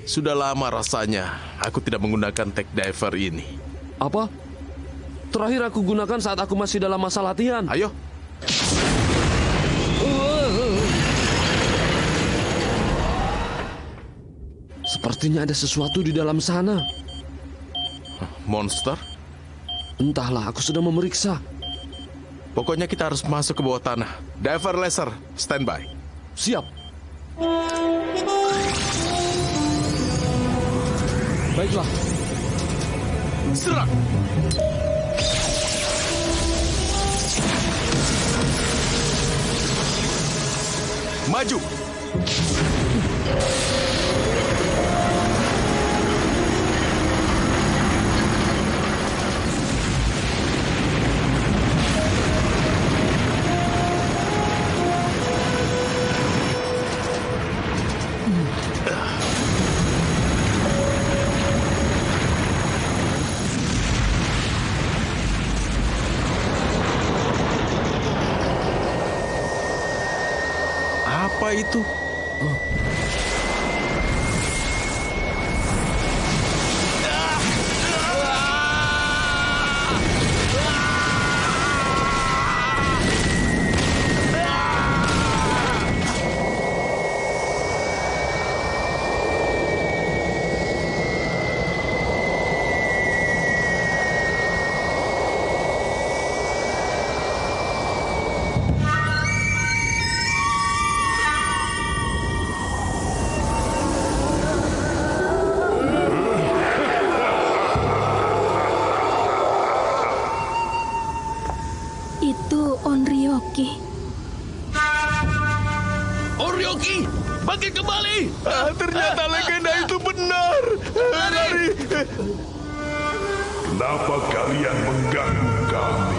Sudah lama rasanya aku tidak menggunakan tech diver ini. Apa? Terakhir aku gunakan saat aku masih dalam masa latihan. Ayo. Sepertinya ada sesuatu di dalam sana. Monster? Entahlah, aku sedang memeriksa. Pokoknya kita harus masuk ke bawah tanah. Diver laser, standby. Siap. Baiklah. Serang! Maju! Apa itu? Itu Onryoki. Onryoki, bangkit kembali! Ternyata legenda itu benar. Lari! Kenapa kalian mengganggu kami?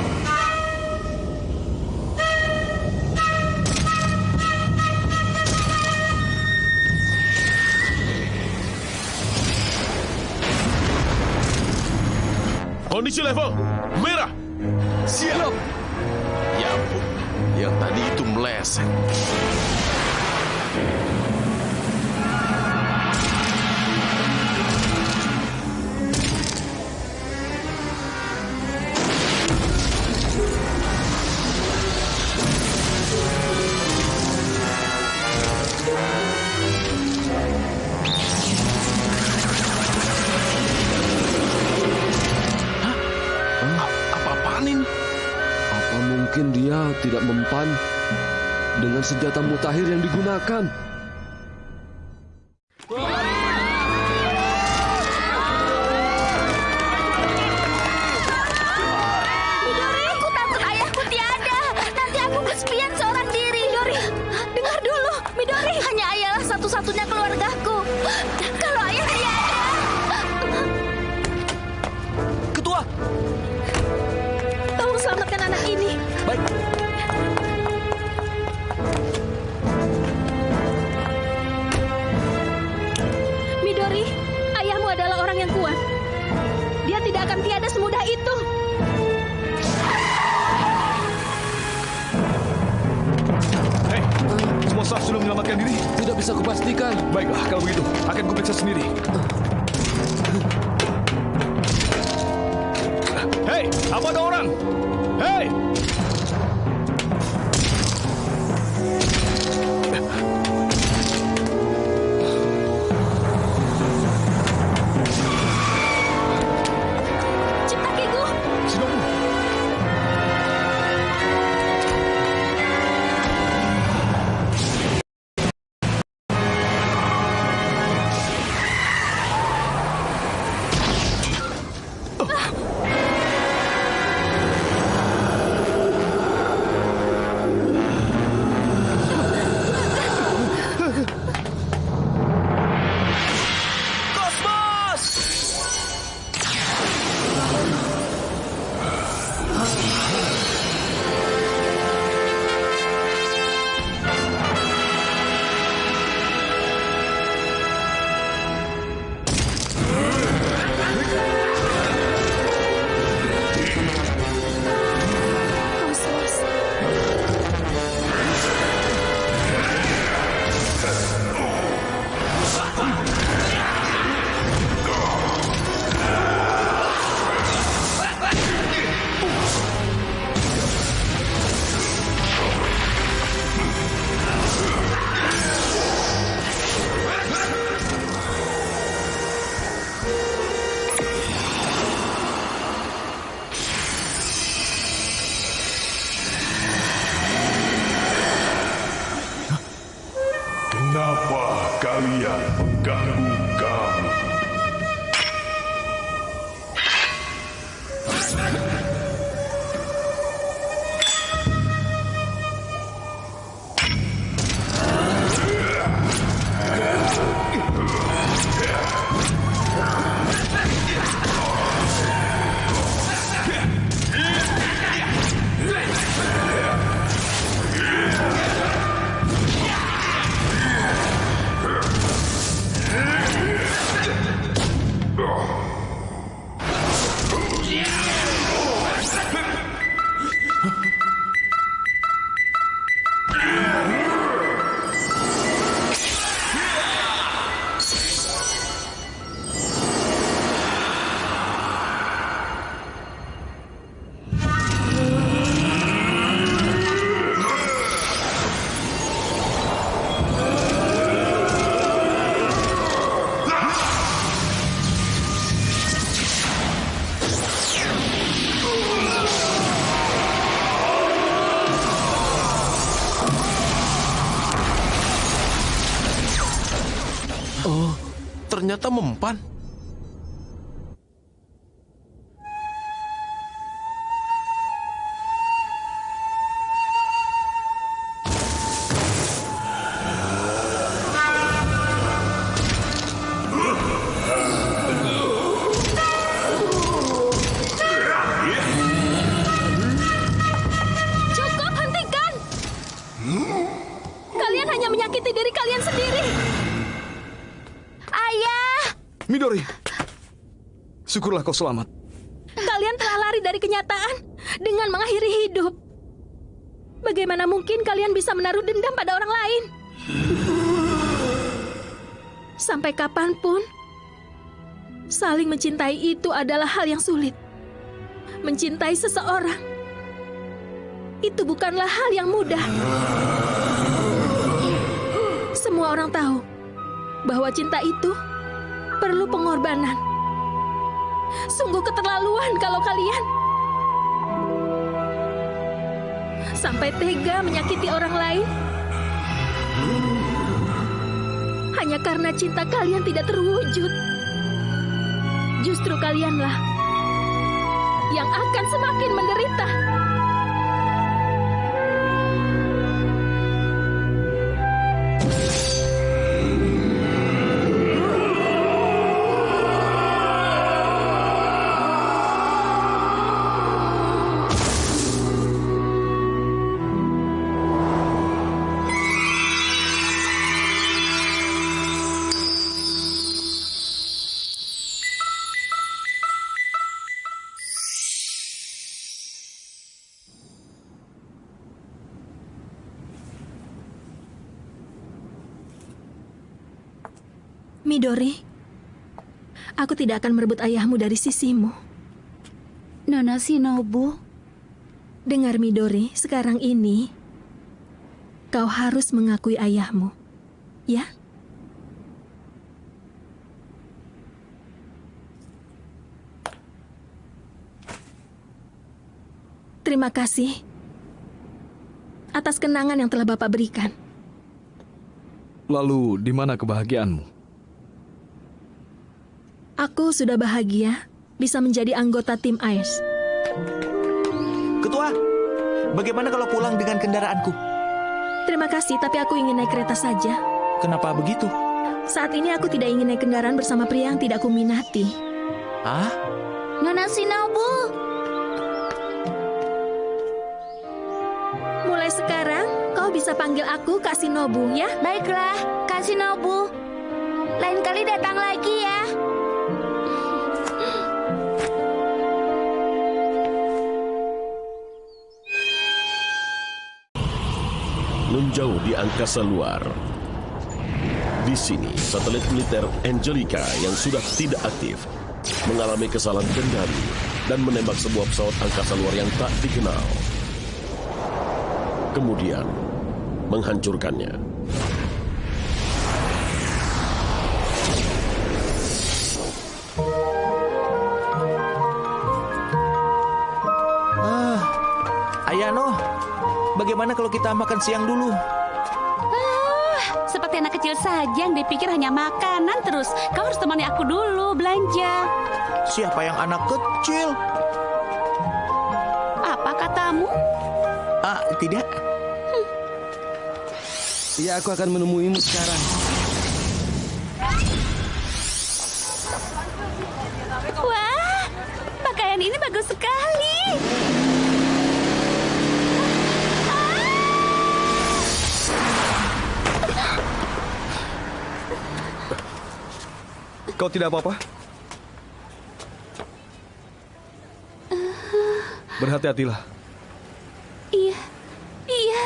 Kondisi level merah. Siap. Ya ampun, yang tadi itu meleset. Apa-apaan ini? Apa mungkin dia tidak mempan? dengan senjata mutakhir yang digunakan. Midori, aku takut ayahku tiada. Nanti aku kesepian seorang diri. Midori, dengar dulu. Midori, hanya ayahlah satu-satunya keluargaku. Kalau ayah tiada. Ketua! Tolong selamatkan anak ini. Baik. Midori, ayahmu adalah orang yang kuat. Dia tidak akan tiada semudah itu. Hei, semua staf sudah menyelamatkan diri? Tidak bisa kupastikan. Baiklah, kalau begitu, akan kuperiksa sendiri. Hei, apa ada orang? Hei! Cepat, Kigu. Shinobu! Kenapa kalian mengganggu kami? Oh, ternyata mempan. Cukup, hentikan! Kalian hanya menyakiti diri kalian sendiri. Ayah! Midori! Syukurlah kau selamat. Kalian telah lari dari kenyataan dengan mengakhiri hidup. Bagaimana mungkin kalian bisa menaruh dendam pada orang lain? Sampai kapanpun, saling mencintai itu adalah hal yang sulit. Mencintai seseorang, itu bukanlah hal yang mudah. Semua orang tahu bahwa cinta itu perlu pengorbanan. Sungguh keterlaluan kalau kalian sampai tega menyakiti orang lain Hanya karena cinta kalian tidak terwujud. Justru kalianlah yang akan semakin menderita. Midori, aku tidak akan merebut ayahmu dari sisimu. Nona Shinobu. Dengar Midori, sekarang ini kau harus mengakui ayahmu, ya? Terima kasih atas kenangan yang telah Bapak berikan. Lalu, di mana kebahagiaanmu? Aku sudah bahagia bisa menjadi anggota tim AIS. Ketua, bagaimana kalau pulang dengan kendaraanku? Terima kasih, tapi aku ingin naik kereta saja. Kenapa begitu? Saat ini aku tidak ingin naik kendaraan bersama pria yang tidak kuminati. Hah? Nona Shinobu. Mulai sekarang, kau bisa panggil aku Kak Shinobu, ya? Baiklah, Kak Shinobu. Lain kali datang lagi ya. Menjauh di angkasa luar. Di sini, satelit militer Angelica yang sudah tidak aktif mengalami kesalahan kendali dan menembak sebuah pesawat angkasa luar yang tak dikenal. Kemudian, menghancurkannya. Ayano, bagaimana kalau kita makan siang dulu? Seperti anak kecil saja yang dipikir hanya makanan terus. Kau harus temani aku dulu belanja. Siapa yang anak kecil? Apa katamu? Tidak. Ya, aku akan menemuimu sekarang. Wah, pakaian ini bagus sekali. Kau tidak apa-apa? Berhati-hatilah. Iya, iya.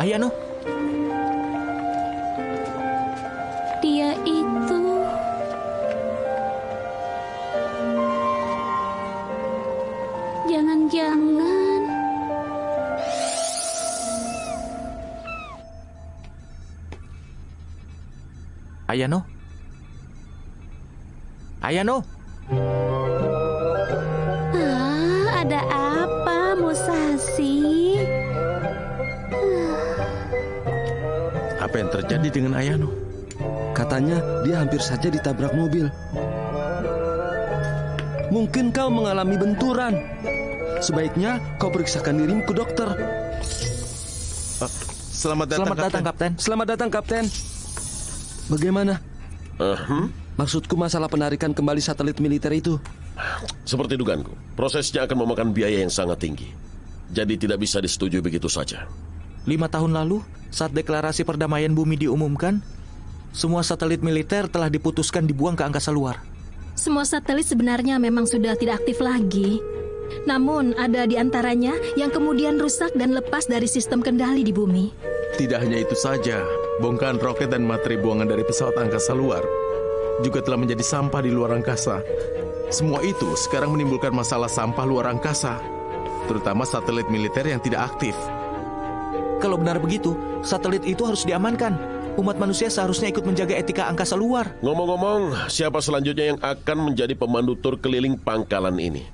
Ayano. Dia itu jangan-jangan Ayano. Ayano. Ada apa, Musashi? Apa yang terjadi dengan Ayano? Katanya dia hampir saja ditabrak mobil. Mungkin kau mengalami benturan. Sebaiknya kau periksakan dirimu ke dokter. Selamat datang, Kapten. Selamat datang, Kapten. Bagaimana? Maksudku masalah penarikan kembali satelit militer itu. Seperti dugaanku, prosesnya akan memakan biaya yang sangat tinggi. Jadi tidak bisa disetujui begitu saja. 5 tahun lalu, saat deklarasi perdamaian bumi diumumkan, semua satelit militer telah diputuskan dibuang ke angkasa luar. Semua satelit sebenarnya memang sudah tidak aktif lagi. Namun ada di antaranya yang kemudian rusak dan lepas dari sistem kendali di bumi. Tidak hanya itu saja, bongkahan roket dan materi buangan dari pesawat angkasa luar juga telah menjadi sampah di luar angkasa. Semua itu sekarang menimbulkan masalah sampah luar angkasa, terutama satelit militer yang tidak aktif. Kalau benar begitu, satelit itu harus diamankan. Umat manusia seharusnya ikut menjaga etika angkasa luar. Ngomong-ngomong, siapa selanjutnya yang akan menjadi pemandu tur keliling pangkalan ini?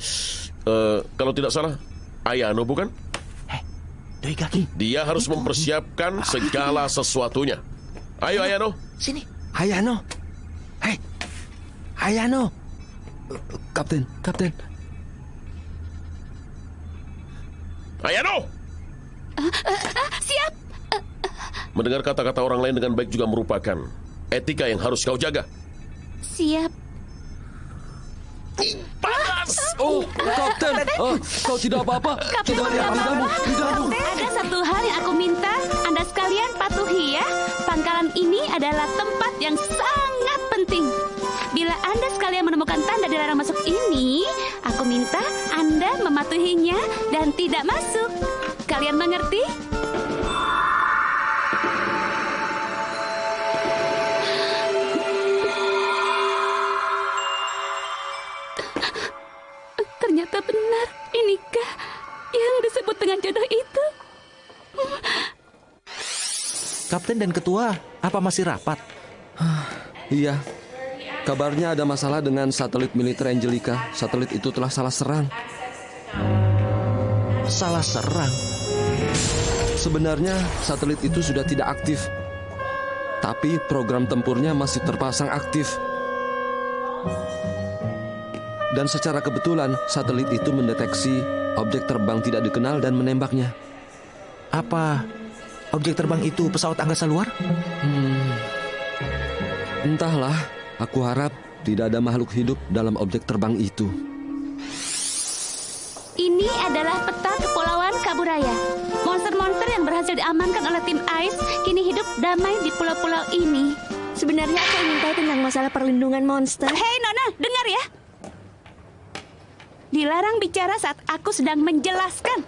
Kalau tidak salah, Ayano bukan? Doi Kaki. Dia harus mempersiapkan segala sesuatunya. Ayo Ayano. Sini. Ayano. Hei. Ayano. Kapten. Ayano! Siap. Mendengar kata-kata orang lain dengan baik juga merupakan etika yang harus kau jaga. Siap. Panas! Oh, Kapten. Kau tidak apa-apa. Kapten, tidak apa-apa. Ada satu hal yang aku minta Anda sekalian patuhi ya. Pangkalan ini adalah tempat yang sangat penting. Bila Anda sekalian menemukan tanda dilarang masuk ini, aku minta Anda mematuhinya dan tidak masuk. Kalian mengerti? Ternyata benar, inikah yang disebut dengan jodoh itu? Kapten dan ketua, apa masih rapat? Iya. Kabarnya ada masalah dengan satelit militer Angelica. Satelit itu telah salah serang. Salah serang? Sebenarnya satelit itu sudah tidak aktif. Tapi program tempurnya masih terpasang aktif. Dan secara kebetulan satelit itu mendeteksi objek terbang tidak dikenal dan menembaknya. Apa objek terbang itu pesawat angkasa luar? Entahlah, aku harap tidak ada makhluk hidup dalam objek terbang itu. Ini adalah peta Kepulauan Kaburaya. Monster-monster yang berhasil diamankan oleh tim Ice kini hidup damai di pulau-pulau ini. Sebenarnya aku ingin tahu tentang masalah perlindungan monster. Hei Nona, dengar ya. Dilarang bicara saat aku sedang menjelaskan.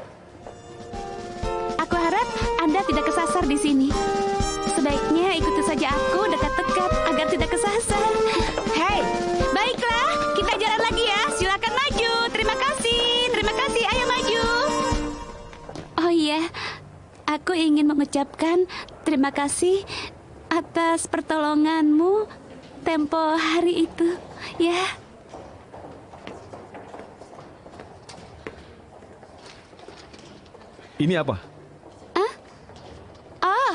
Aku harap Anda tidak kesasar di sini. Sebaiknya ikuti saja aku dekat-dekat agar tidak kesasar. Hei, baiklah, kita jalan lagi ya. Silakan maju. Terima kasih, ayo maju. Oh iya, aku ingin mengucapkan terima kasih atas pertolonganmu tempo hari itu, ya. Ini apa? Oh,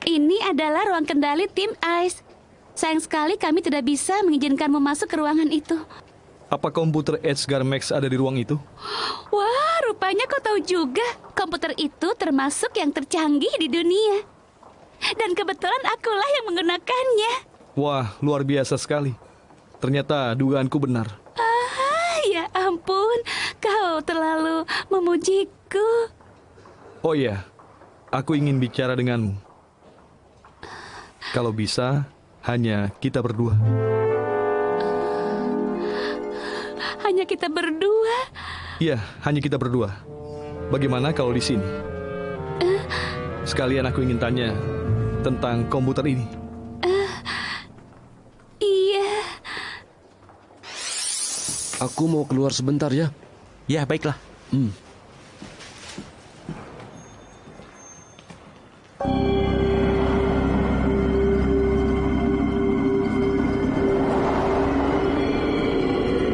ini adalah ruang kendali tim Ice. Sayang sekali kami tidak bisa mengizinkanmu masuk ke ruangan itu. Apa komputer Edgar Max ada di ruang itu? Wah, rupanya kau tahu juga. Komputer itu termasuk yang tercanggih di dunia. Dan kebetulan akulah yang menggunakannya. Wah, luar biasa sekali. Ternyata dugaanku benar. Ya ampun, kau terlalu memujiku. Oh iya, aku ingin bicara denganmu. Kalau bisa, hanya kita berdua. Hanya kita berdua? Iya, hanya kita berdua. Bagaimana kalau di sini? Sekalian aku ingin tanya tentang komputer ini. Iya. Aku mau keluar sebentar ya. Ya, baiklah.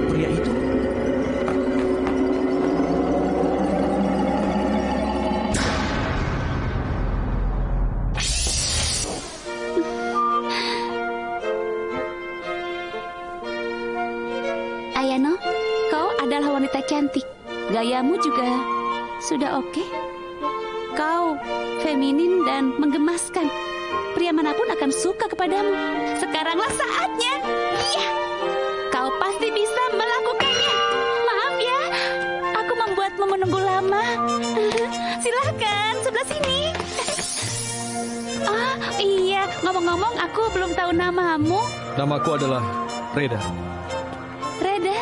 Pria itu. Ayano, kau adalah wanita cantik. Gayamu juga sudah oke. Kau feminin dan menggemaskan. Pria manapun akan suka kepadamu. Sekaranglah saatnya. Iya, kau pasti bisa melakukannya. Maaf ya, aku membuatmu menunggu lama. Silahkan, sebelah sini. Ah, iya, ngomong-ngomong aku belum tahu namamu. Namaku adalah Reda. Reda?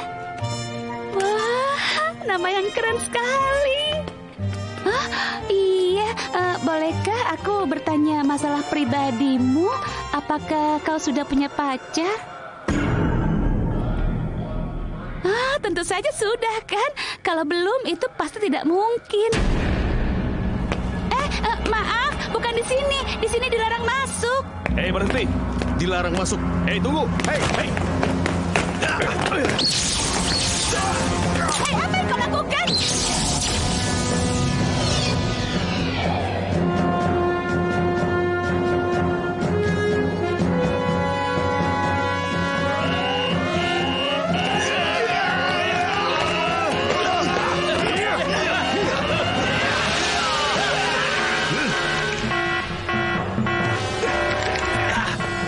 Wah, nama yang keren sekali. Iya, bolehkah aku bertanya masalah pribadimu? Apakah kau sudah punya pacar? Tentu saja sudah kan? Kalau belum, itu pasti tidak mungkin. Maaf, bukan di sini. Di sini dilarang masuk. Hei, berhenti. Dilarang masuk. Hei, tunggu. Hei. Hei, apa yang kau lakukan?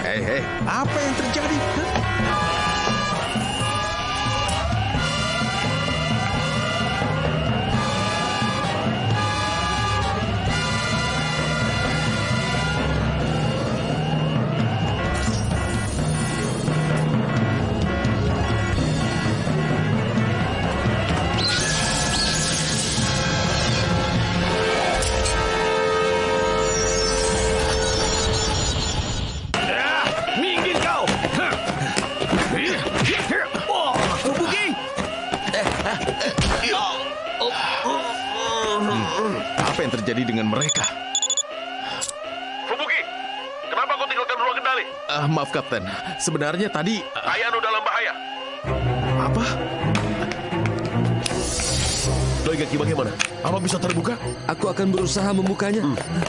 Hei, apa yang terjadi? Minggir kau. Apa yang terjadi dengan mereka? Fubuki, kenapa kau tinggalkan ruang kendali? Maaf, Kapten. Sebenarnya tadi... Ayano dalam bahaya. Apa? Doigaki bagaimana? Apa bisa terbuka? Aku akan berusaha membukanya.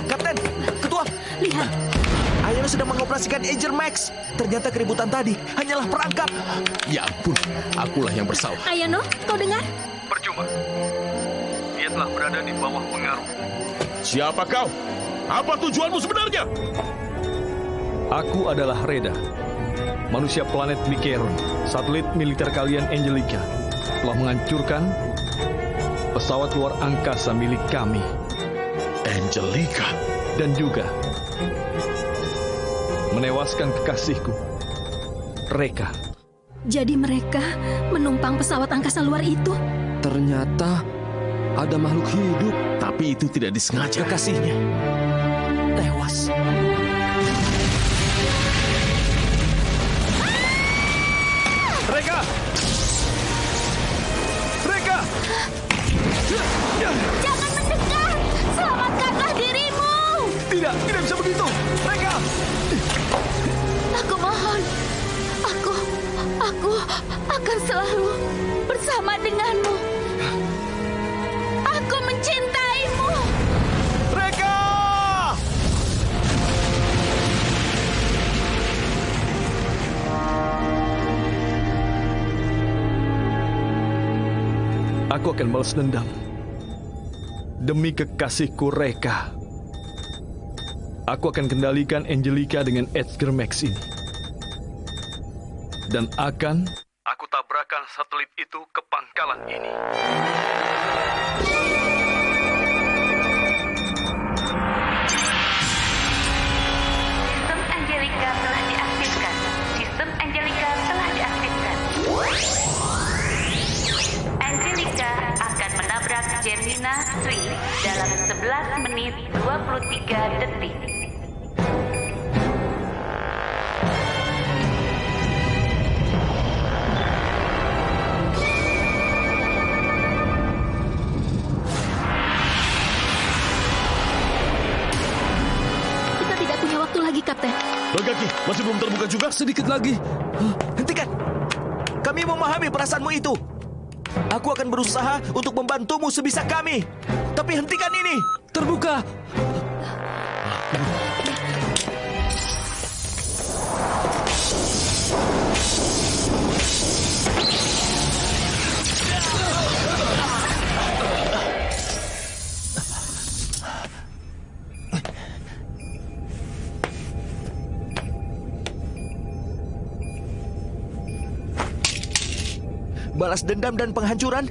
Kapten, Ketua, Lihat, Ayano sedang mengoperasikan Aegir Max. Ternyata keributan tadi hanyalah perangkap. Ya ampun, akulah yang bersalah. Ayano, kau dengar? Percuma. Dia telah berada di bawah pengaruh. Siapa kau? Apa tujuanmu sebenarnya? Aku adalah Reda, manusia planet Mikeron. Satelit militer kalian Angelica telah menghancurkan pesawat luar angkasa milik kami. Angelica? Dan juga menewaskan kekasihku, Reka. Jadi mereka menumpang pesawat angkasa luar itu. Ternyata ada makhluk hidup. Tapi itu tidak disengaja. Kekasihnya tewas. Reka! Reka! Jangan mendekat! Selamatkanlah dirimu! Tidak bisa begitu. Reka! Aku mohon. Aku akan selalu bersama denganmu. Aku mencintaimu. Reka! Aku akan balas dendam demi kekasihku Reka. Aku akan kendalikan Angelica dengan Aegir Max ini. Dan akan aku tabrakan satelit itu ke pangkalan ini. Sistem Angelica telah diaktifkan. Sistem Angelica telah diaktifkan. Angelica akan menabrak Gemina 3 dalam 11 menit 23 detik. Kapten. Doigaki, masih belum terbuka juga? Sedikit lagi. Hentikan. Kami memahami perasaanmu itu. Aku akan berusaha untuk membantumu sebisa kami. Tapi hentikan ini. Terbuka. Balas dendam dan penghancuran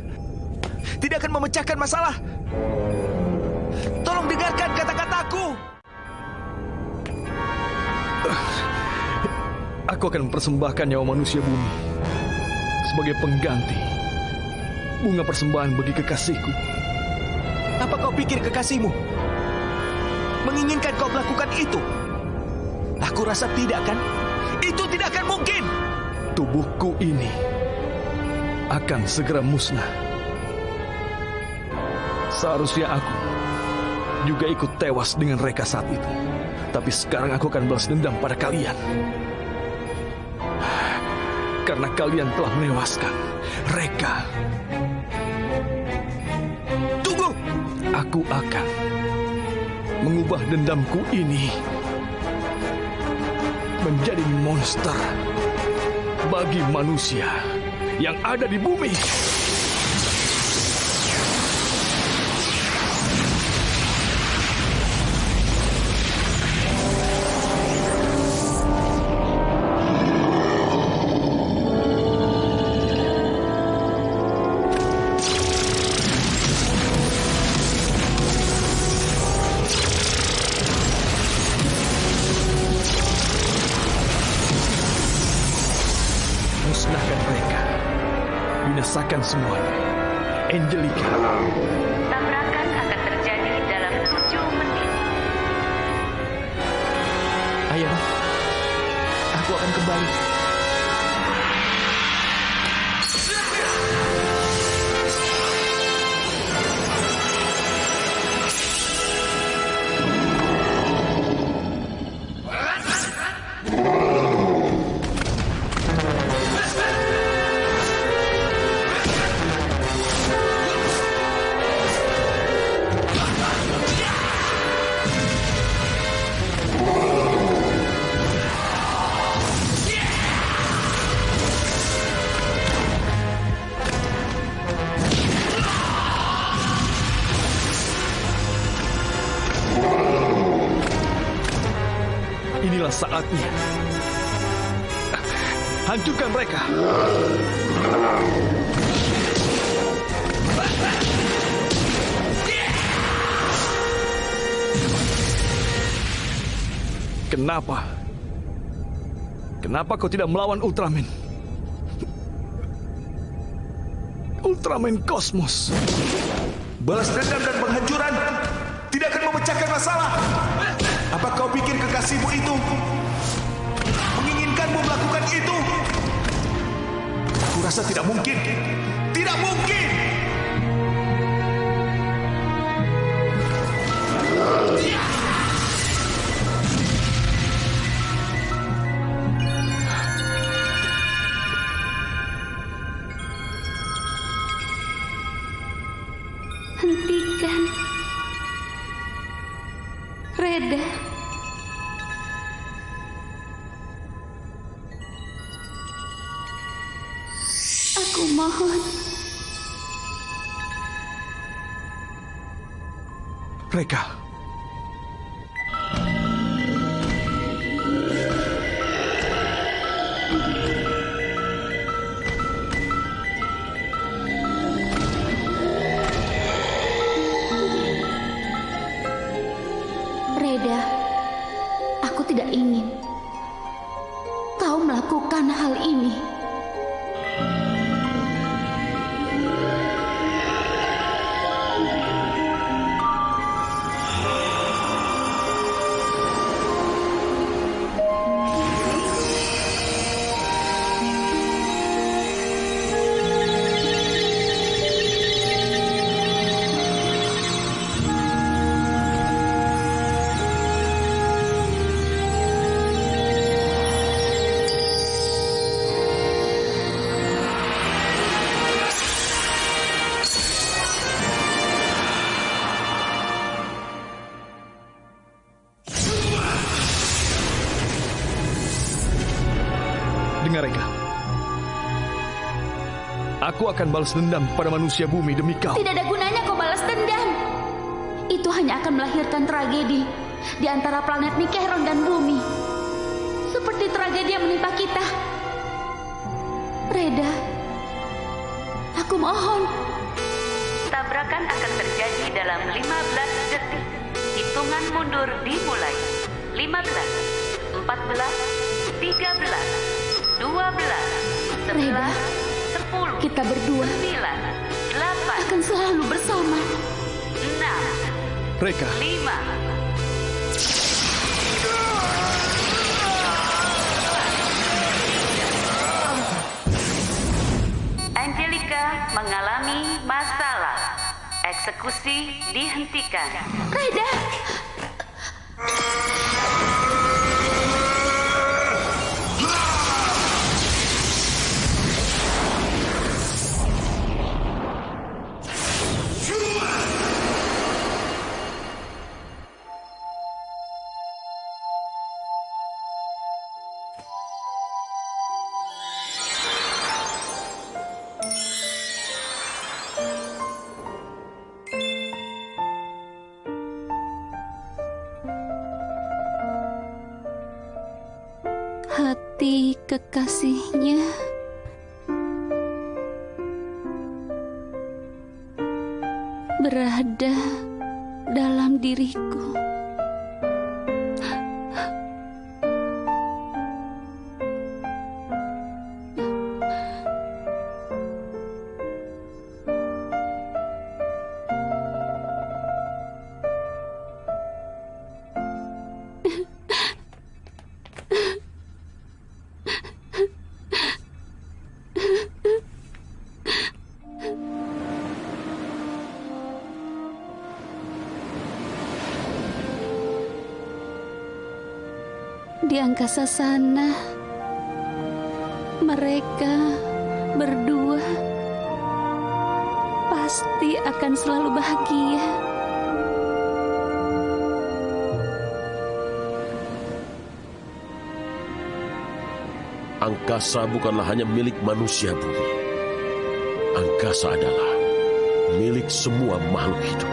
tidak akan memecahkan masalah. Tolong dengarkan kata-kataku. Aku akan mempersembahkan nyawa manusia bumi sebagai pengganti bunga persembahan bagi kekasihku. Apa kau pikir kekasihmu menginginkan kau melakukan itu? Aku rasa tidak, kan? Itu tidak akan mungkin. Tubuhku ini akan segera musnah. Seharusnya aku juga ikut tewas dengan Reka saat itu. Tapi sekarang aku akan balas dendam pada kalian. Karena kalian telah menewaskan Reka. Tunggu! Aku akan mengubah dendamku ini menjadi monster bagi manusia yang ada di bumi. Musnahkan mereka. Binasakan semuanya. Angelica. Tabrakan akan terjadi dalam 7 menit. Ayo, aku akan kembali. Inilah saatnya. Hancurkan mereka. Kenapa? Kenapa kau tidak melawan Ultraman? Ultraman Kosmos. Balas dendam dan penghancuran tidak akan memecahkan masalah. Apa kau pikir kekasihmu itu menginginkanmu melakukan itu? Aku rasa tidak mungkin. Tidak mungkin! Hentikan. Reda. Aku mohon. Reka. Reda, aku tidak ingin kau melakukan hal ini. Dengar, Reka. Aku akan balas dendam pada manusia bumi demi kau. Tidak ada gunanya kau balas dendam. Itu hanya akan melahirkan tragedi di antara planet Nikeron dan bumi. Seperti tragedi yang menimpa kita. Reda, aku mohon. Tabrakan akan terjadi dalam 15 detik. Hitungan mundur dimulai. 15, 14, 13, 12, 11, Reda, 10, kita berdua 9, 8, akan selalu bersama. 6, Reka. 5. Angelica mengalami masalah. Eksekusi dihentikan. Raida! Hati kekasihnya berada dalam diriku. Di angkasa sana, mereka berdua pasti akan selalu bahagia. Angkasa bukanlah hanya milik manusia bumi. Angkasa adalah milik semua makhluk hidup.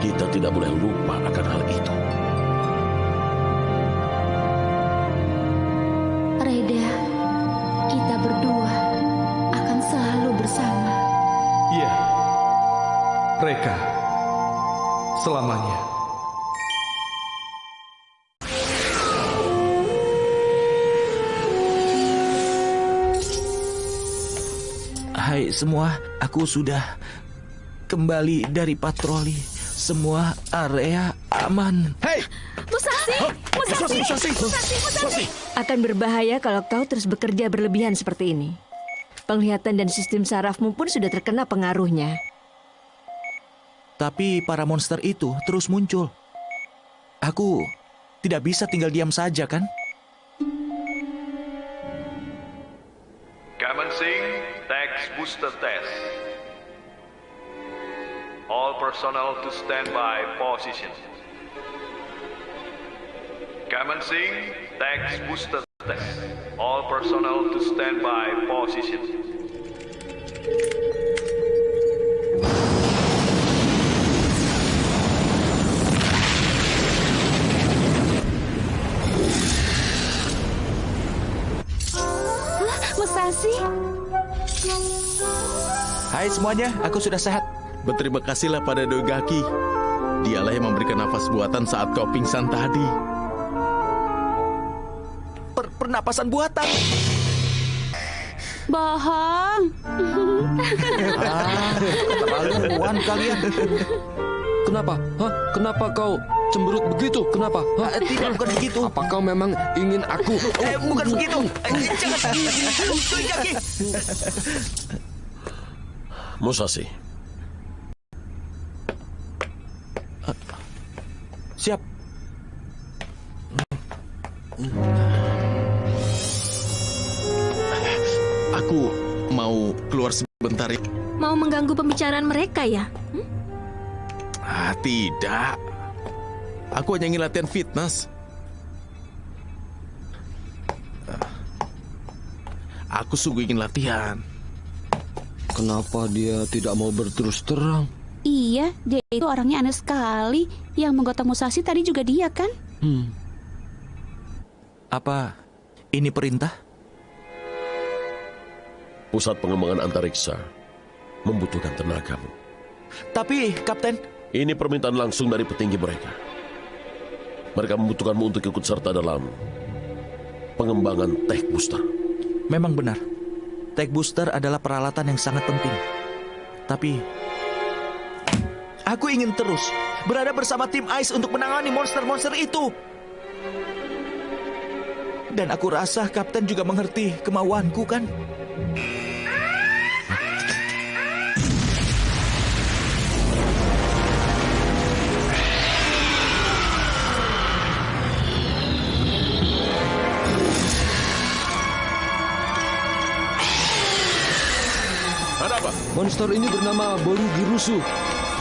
Kita tidak boleh lupa akan hal itu. Raida, kita berdua akan selalu bersama. Iya, Reka, selamanya. Hai semua, aku sudah kembali dari patroli. Semua area aman. Hei! Musashi! Akan berbahaya kalau kau terus bekerja berlebihan seperti ini. Penglihatan dan sistem sarafmu pun sudah terkena pengaruhnya. Tapi para monster itu terus muncul. Aku tidak bisa tinggal diam saja, kan? Commencing Tax Booster Test. All personnel to stand by position. Commencing Tax Booster Test. All personnel to stand by position. Musashi? Hai semuanya, aku sudah sehat. Berterima kasihlah pada Dogaki. Dialah yang memberikan nafas buatan saat kau pingsan tadi. Pernapasan buatan? Bohong. Keterlaluan kalian. Kenapa? Hah? Kenapa kau cemberut begitu? Kenapa? Hah? Tidak, bukan begitu. Apa kau memang ingin aku... Bukan begitu. Jangan. Dogaki. Musashi. Siap. Aku mau keluar sebentar ya. Mau mengganggu pembicaraan mereka ya? Tidak. Aku hanya ingin latihan fitness. Aku sungguh ingin latihan. Kenapa dia tidak mau berterus terang? Iya, dia itu orangnya aneh sekali. Yang menggotong Musashi tadi juga dia, kan? Apa ini perintah? Pusat pengembangan antariksa membutuhkan tenagamu. Tapi, Kapten... Ini permintaan langsung dari petinggi mereka. Mereka membutuhkanmu untuk ikut serta dalam pengembangan Tech Booster. Memang benar. Tech Booster adalah peralatan yang sangat penting. Tapi... aku ingin terus berada bersama tim Ice untuk menangani monster-monster itu. Dan aku rasa Kapten juga mengerti kemauanku, kan? siapa? Monster ini bernama Boru Girusu.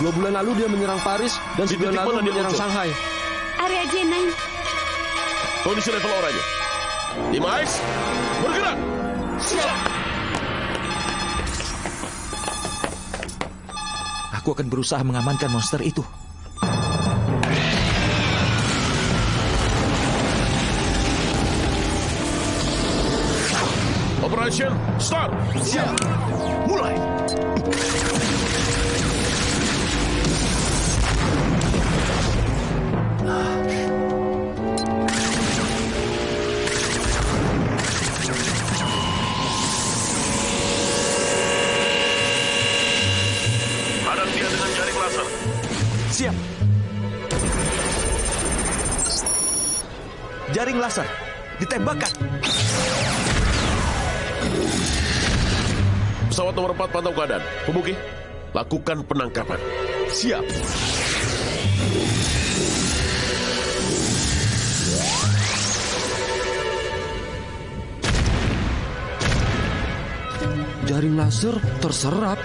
2 bulan lalu dia menyerang Paris dan Di sebulan titik lalu mana dia menyerang muncul? Shanghai. Area J9. Kondisi level oranye. 5X, bergerak! Siap! Aku akan berusaha mengamankan monster itu. Operation start! Siap! Mulai! Hadang dia dengan jaring laser. Siap. Jaring laser. Ditembakkan. Pesawat nomor 4 pantau keadaan. Pemuki, lakukan penangkapan. Siap. Jaring laser terserap.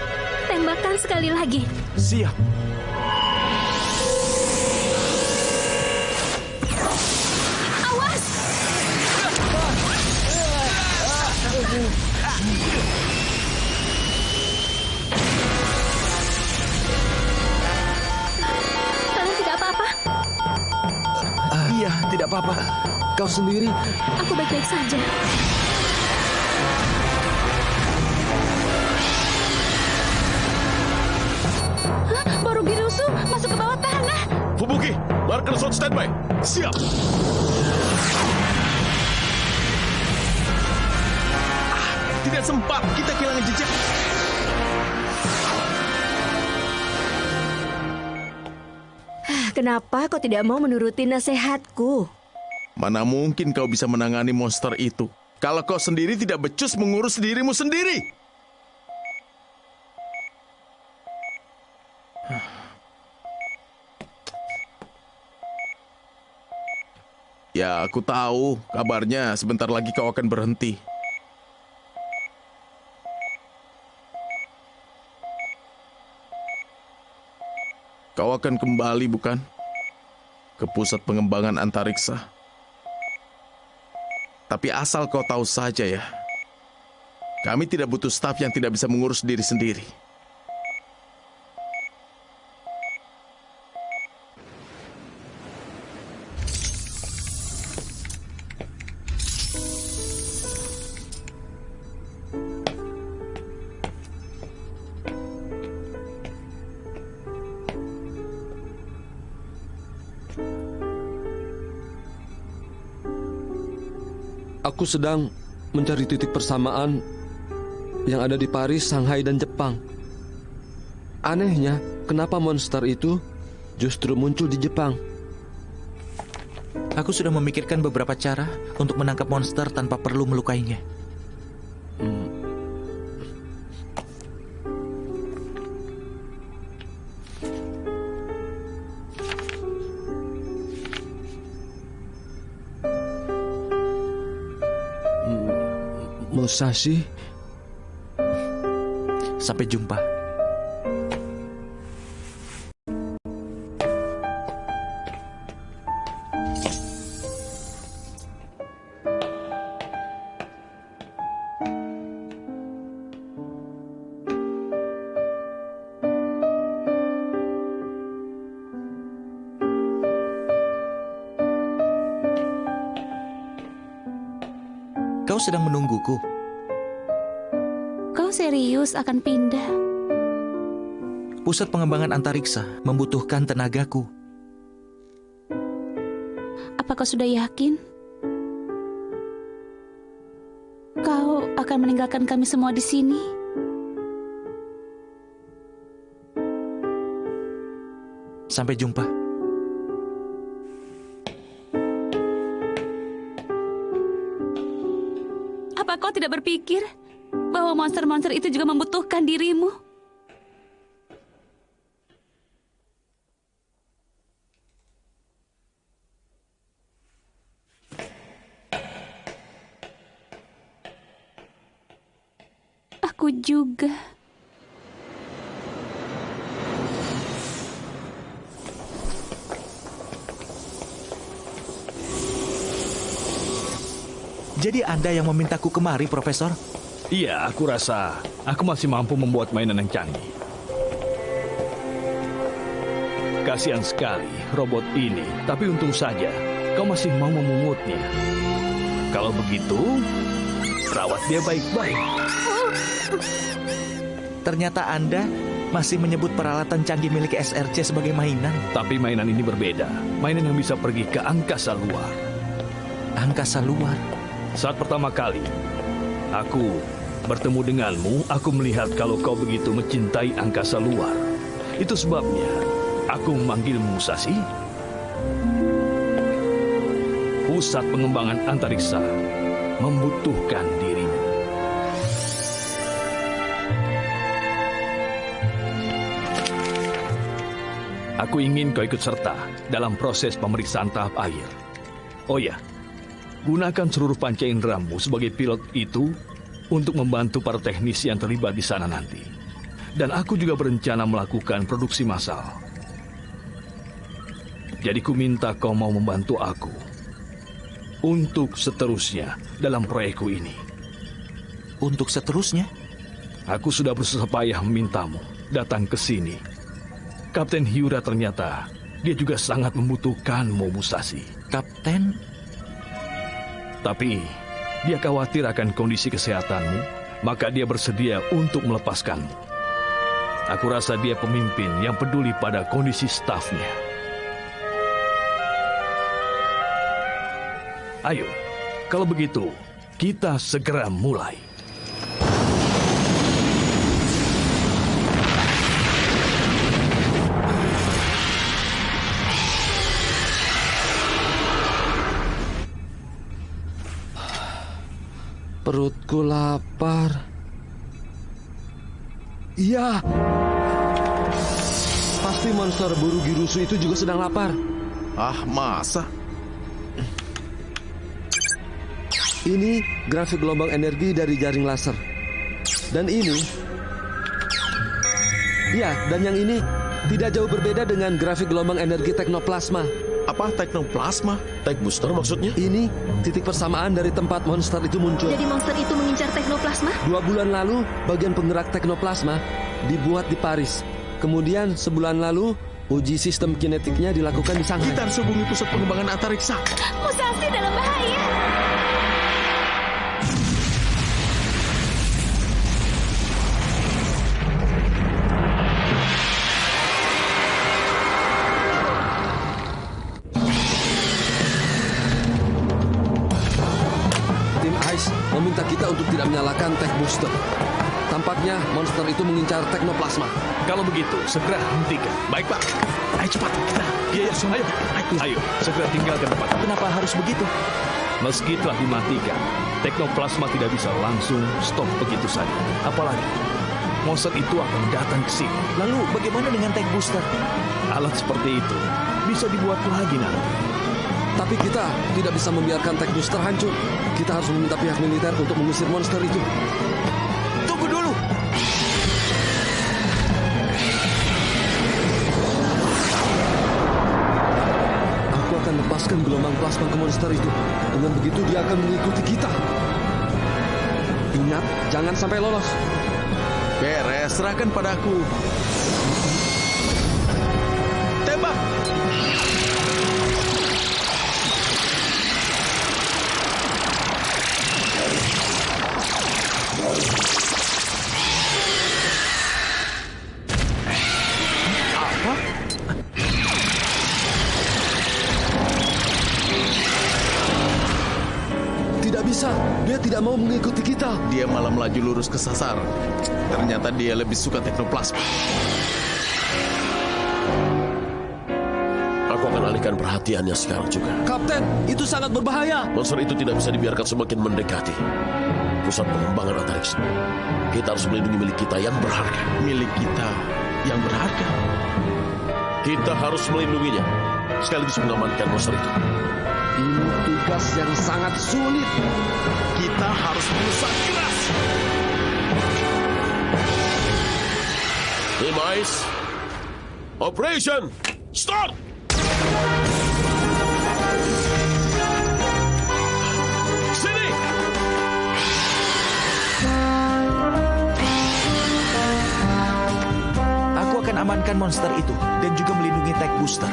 Tembakan sekali lagi. Siap. Awas! Kalian tidak apa-apa? Iya, tidak apa-apa. Kau sendiri? Aku baik-baik saja. Hah? Boru Girusu masuk ke bawah tanah. Fubuki, marker shot standby. Siap. Tidak sempat, kita kehilangan jejak. Kenapa kau tidak mau menuruti nasihatku? Mana mungkin kau bisa menangani monster itu kalau kau sendiri tidak becus mengurus dirimu sendiri? Ya, aku tahu. Kabarnya sebentar lagi kau akan berhenti. Kau akan kembali, bukan? Ke pusat pengembangan antariksa. Tapi asal kau tahu saja ya, kami tidak butuh staf yang tidak bisa mengurus diri sendiri. Aku sedang mencari titik persamaan yang ada di Paris, Shanghai, dan Jepang. Anehnya, kenapa monster itu justru muncul di Jepang? Aku sudah memikirkan beberapa cara untuk menangkap monster tanpa perlu melukainya. Musashi, sampai jumpa. Kau sedang menungguku. Kau serius akan pindah? Pusat pengembangan antariksa membutuhkan tenagaku. Apa kau sudah yakin? Kau akan meninggalkan kami semua di sini? Sampai jumpa. Apa kau tidak berpikir bahwa monster-monster itu juga membutuhkan dirimu? Aku juga. Jadi Anda yang memintaku kemari, Profesor? Iya, aku rasa aku masih mampu membuat mainan yang canggih. Kasihan sekali robot ini, tapi untung saja kau masih mau memungutnya. Kalau begitu, rawat dia baik-baik. Ternyata Anda masih menyebut peralatan canggih milik SRC sebagai mainan. Tapi mainan ini berbeda. Mainan yang bisa pergi ke angkasa luar. Angkasa luar? Saat pertama kali aku bertemu denganmu, aku melihat kalau kau begitu mencintai angkasa luar. Itu sebabnya aku memanggilmu Musashi. Pusat pengembangan antariksa membutuhkan dirimu. Aku ingin kau ikut serta dalam proses pemeriksaan tahap akhir. Oh ya, gunakan seluruh panca inderamu sebagai pilot itu untuk membantu para teknisi yang terlibat di sana nanti. Dan aku juga berencana melakukan produksi massal. Jadi ku minta kau mau membantu aku untuk seterusnya dalam proyekku ini. Untuk seterusnya? Aku sudah berusaha payah memintamu datang ke sini. Kapten Hyura ternyata dia juga sangat membutuhkanmu, Musashi. Kapten? Tapi dia khawatir akan kondisi kesehatanmu, maka dia bersedia untuk melepaskanmu. Aku rasa dia pemimpin yang peduli pada kondisi stafnya. Ayo, kalau begitu, kita segera mulai. Perutku lapar. Iya. Pasti monster buru Girusu itu juga sedang lapar. Ah, masa? Ini grafik gelombang energi dari jaring laser. Dan ini... Ya, dan yang ini tidak jauh berbeda dengan grafik gelombang energi teknoplasma. Apa teknoplasma? Tech booster maksudnya? Ini titik persamaan dari tempat monster itu muncul. Jadi monster itu mengincar teknoplasma? 2 bulan lalu, bagian penggerak teknoplasma dibuat di Paris. Kemudian sebulan lalu, uji sistem kinetiknya dilakukan di Shanghai. Kita harus hubungi pusat pengembangan antariksa. Musashi dalam bahaya. Meminta kita untuk tidak menyalakan tech booster. Tampaknya monster itu mengincar teknoplasma. Kalau begitu, segera hentikan. Baik, Pak. Ayo cepat, kita. Iya, ayo. Ayo, segera tinggalkan tempat. Kenapa harus begitu? Meski telah dimatikan, teknoplasma tidak bisa langsung stop begitu saja. Apalagi, monster itu akan datang ke sini. Lalu bagaimana dengan tech booster? Alat seperti itu bisa dibuat lagi nanti. Tapi kita tidak bisa membiarkan tech booster hancur. Kita harus meminta pihak militer untuk mengusir monster itu. Tunggu dulu. Aku akan lepaskan gelombang plasma ke monster itu. Dengan begitu dia akan mengikuti kita. Ingat, jangan sampai lolos. Beres, serahkan padaku. Tembak! Dia tidak mau mengikuti kita. Dia malah melaju lurus ke sasaran. Ternyata dia lebih suka teknoplasma. Aku akan alihkan perhatiannya sekarang juga. Kapten, itu sangat berbahaya. Monster itu tidak bisa dibiarkan semakin mendekati pusat pengembangan antariksa. Kita harus melindungi milik kita yang berharga. Milik kita yang berharga? Kita harus melindunginya, sekaligus mengamankan monster itu. Ini tugas yang sangat sulit. Kita harus berusaha keras. Demise, Operation Start! Sini! amankan monster itu dan juga melindungi Tech Booster.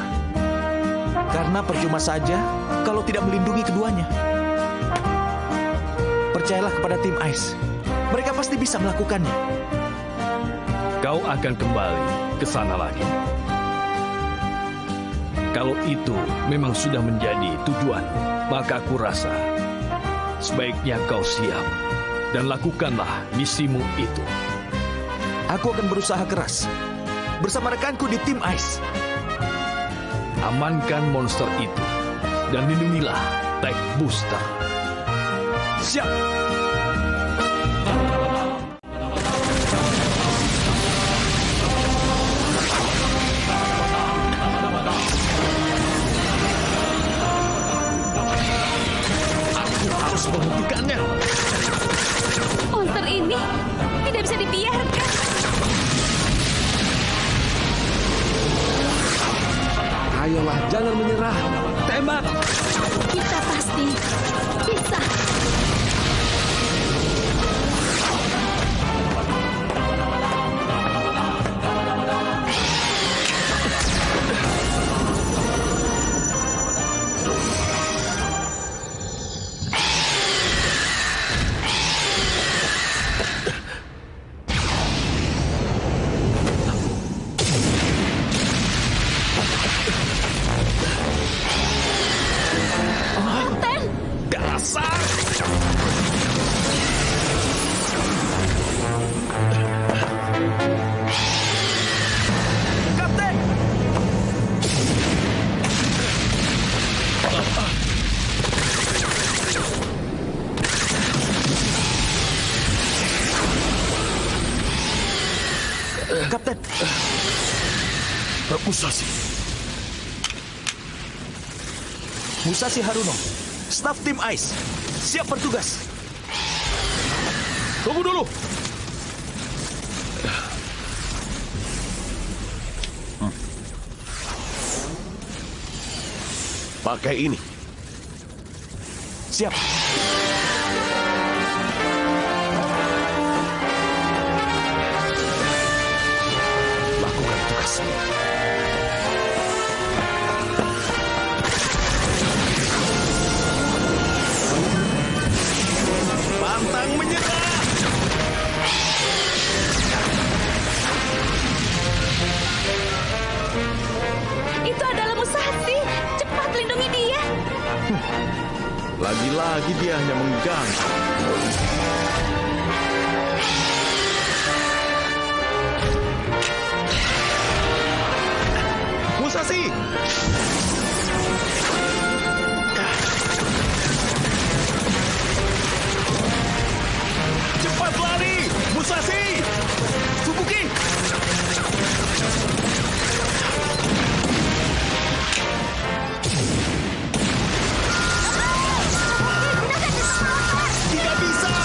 Karena percuma saja kalau tidak melindungi keduanya. Percayalah kepada tim Ice. Mereka pasti bisa melakukannya. Kau akan kembali ke sana lagi. Kalau itu memang sudah menjadi tujuan, maka aku rasa sebaiknya kau siap dan lakukanlah misimu itu. Aku akan berusaha keras bersama rekanku di tim Ice. Amankan monster itu dan lindungilah Tech Booster. Siap. Aku harus menghentikannya. Monster ini tidak bisa dibiarkan. Ayolah, jangan menyerah. Tembak! Kita pasti bisa. Kapten. Musashi. Musashi Haruno, staf tim Ice, siap bertugas. Tunggu dulu. Pakai ini. Siap. Lakukan tugasmu. Pantang menyerah. Itu adalah Musashi. Cepat lindungi dia. Lagi-lagi dia hanya mengganggu. Musashi! Cepat lari! Musashi! Fubuki! Tidak bisa!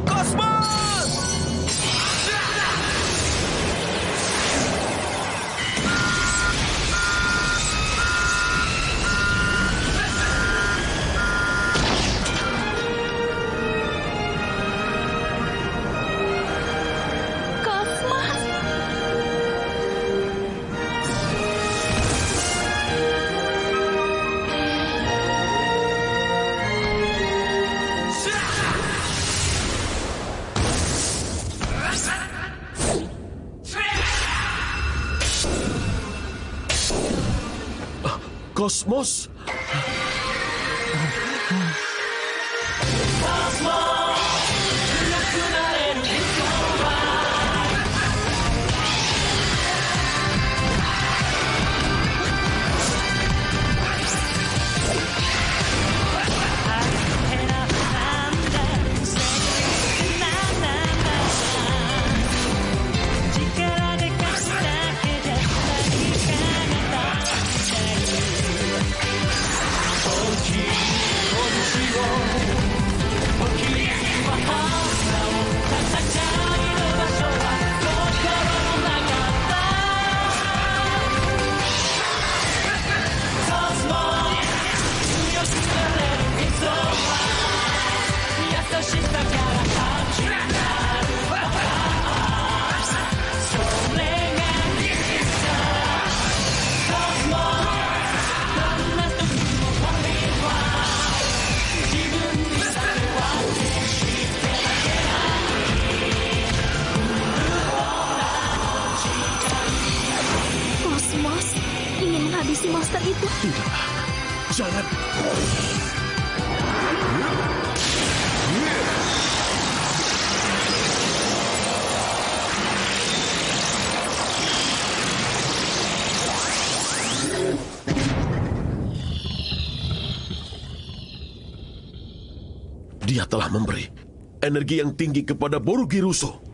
Cosmos! Cosmos. Cosmos! Oki, Dia telah memberi energi yang tinggi kepada Borugiruso.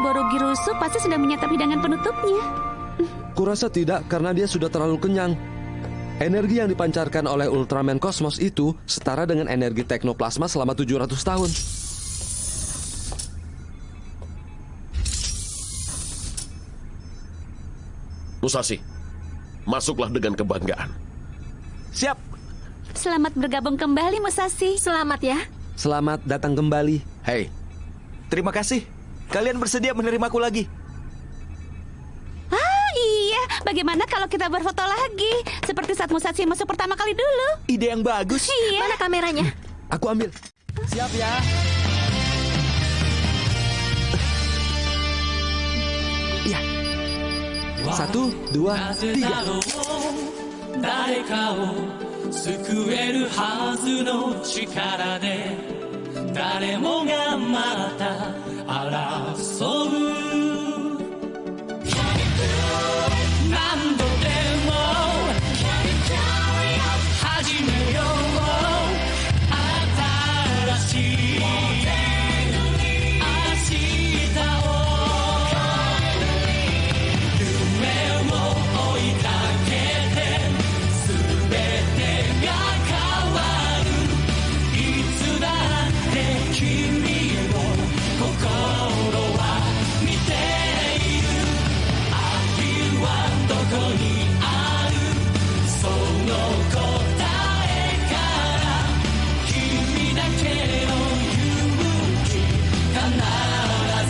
Borugiruso pasti sedang menyantap hidangan penutupnya. Kurasa tidak, karena dia sudah terlalu kenyang. Energi yang dipancarkan oleh Ultraman Kosmos itu setara dengan energi teknoplasma selama 700 tahun. Musashi, masuklah dengan kebanggaan. Siap. Selamat bergabung kembali, Musashi. Selamat ya. Selamat datang kembali. Hei, terima kasih. Kalian bersedia menerimaku lagi? Ah, iya. Bagaimana kalau kita berfoto lagi? Seperti saat Musashi masuk pertama kali dulu. Ide yang bagus. Iya. Mana kameranya? Aku ambil. Siap ya. Iya. 1, 2, 3. 誰かを救えるはずの力で誰もがまた争う何度でも始めよう新しい明日を夢を追いかけて全てが変わるいつだって君を心は見ている愛はどこにあるその答えから君だけの勇気必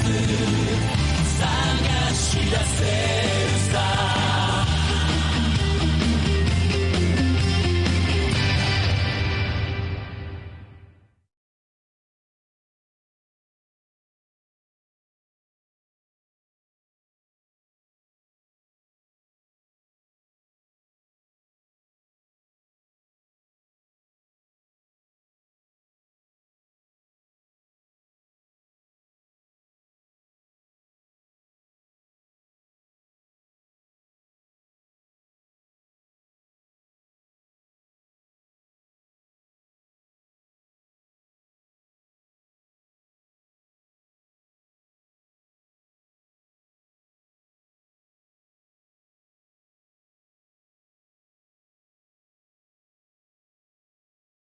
ず探し出せ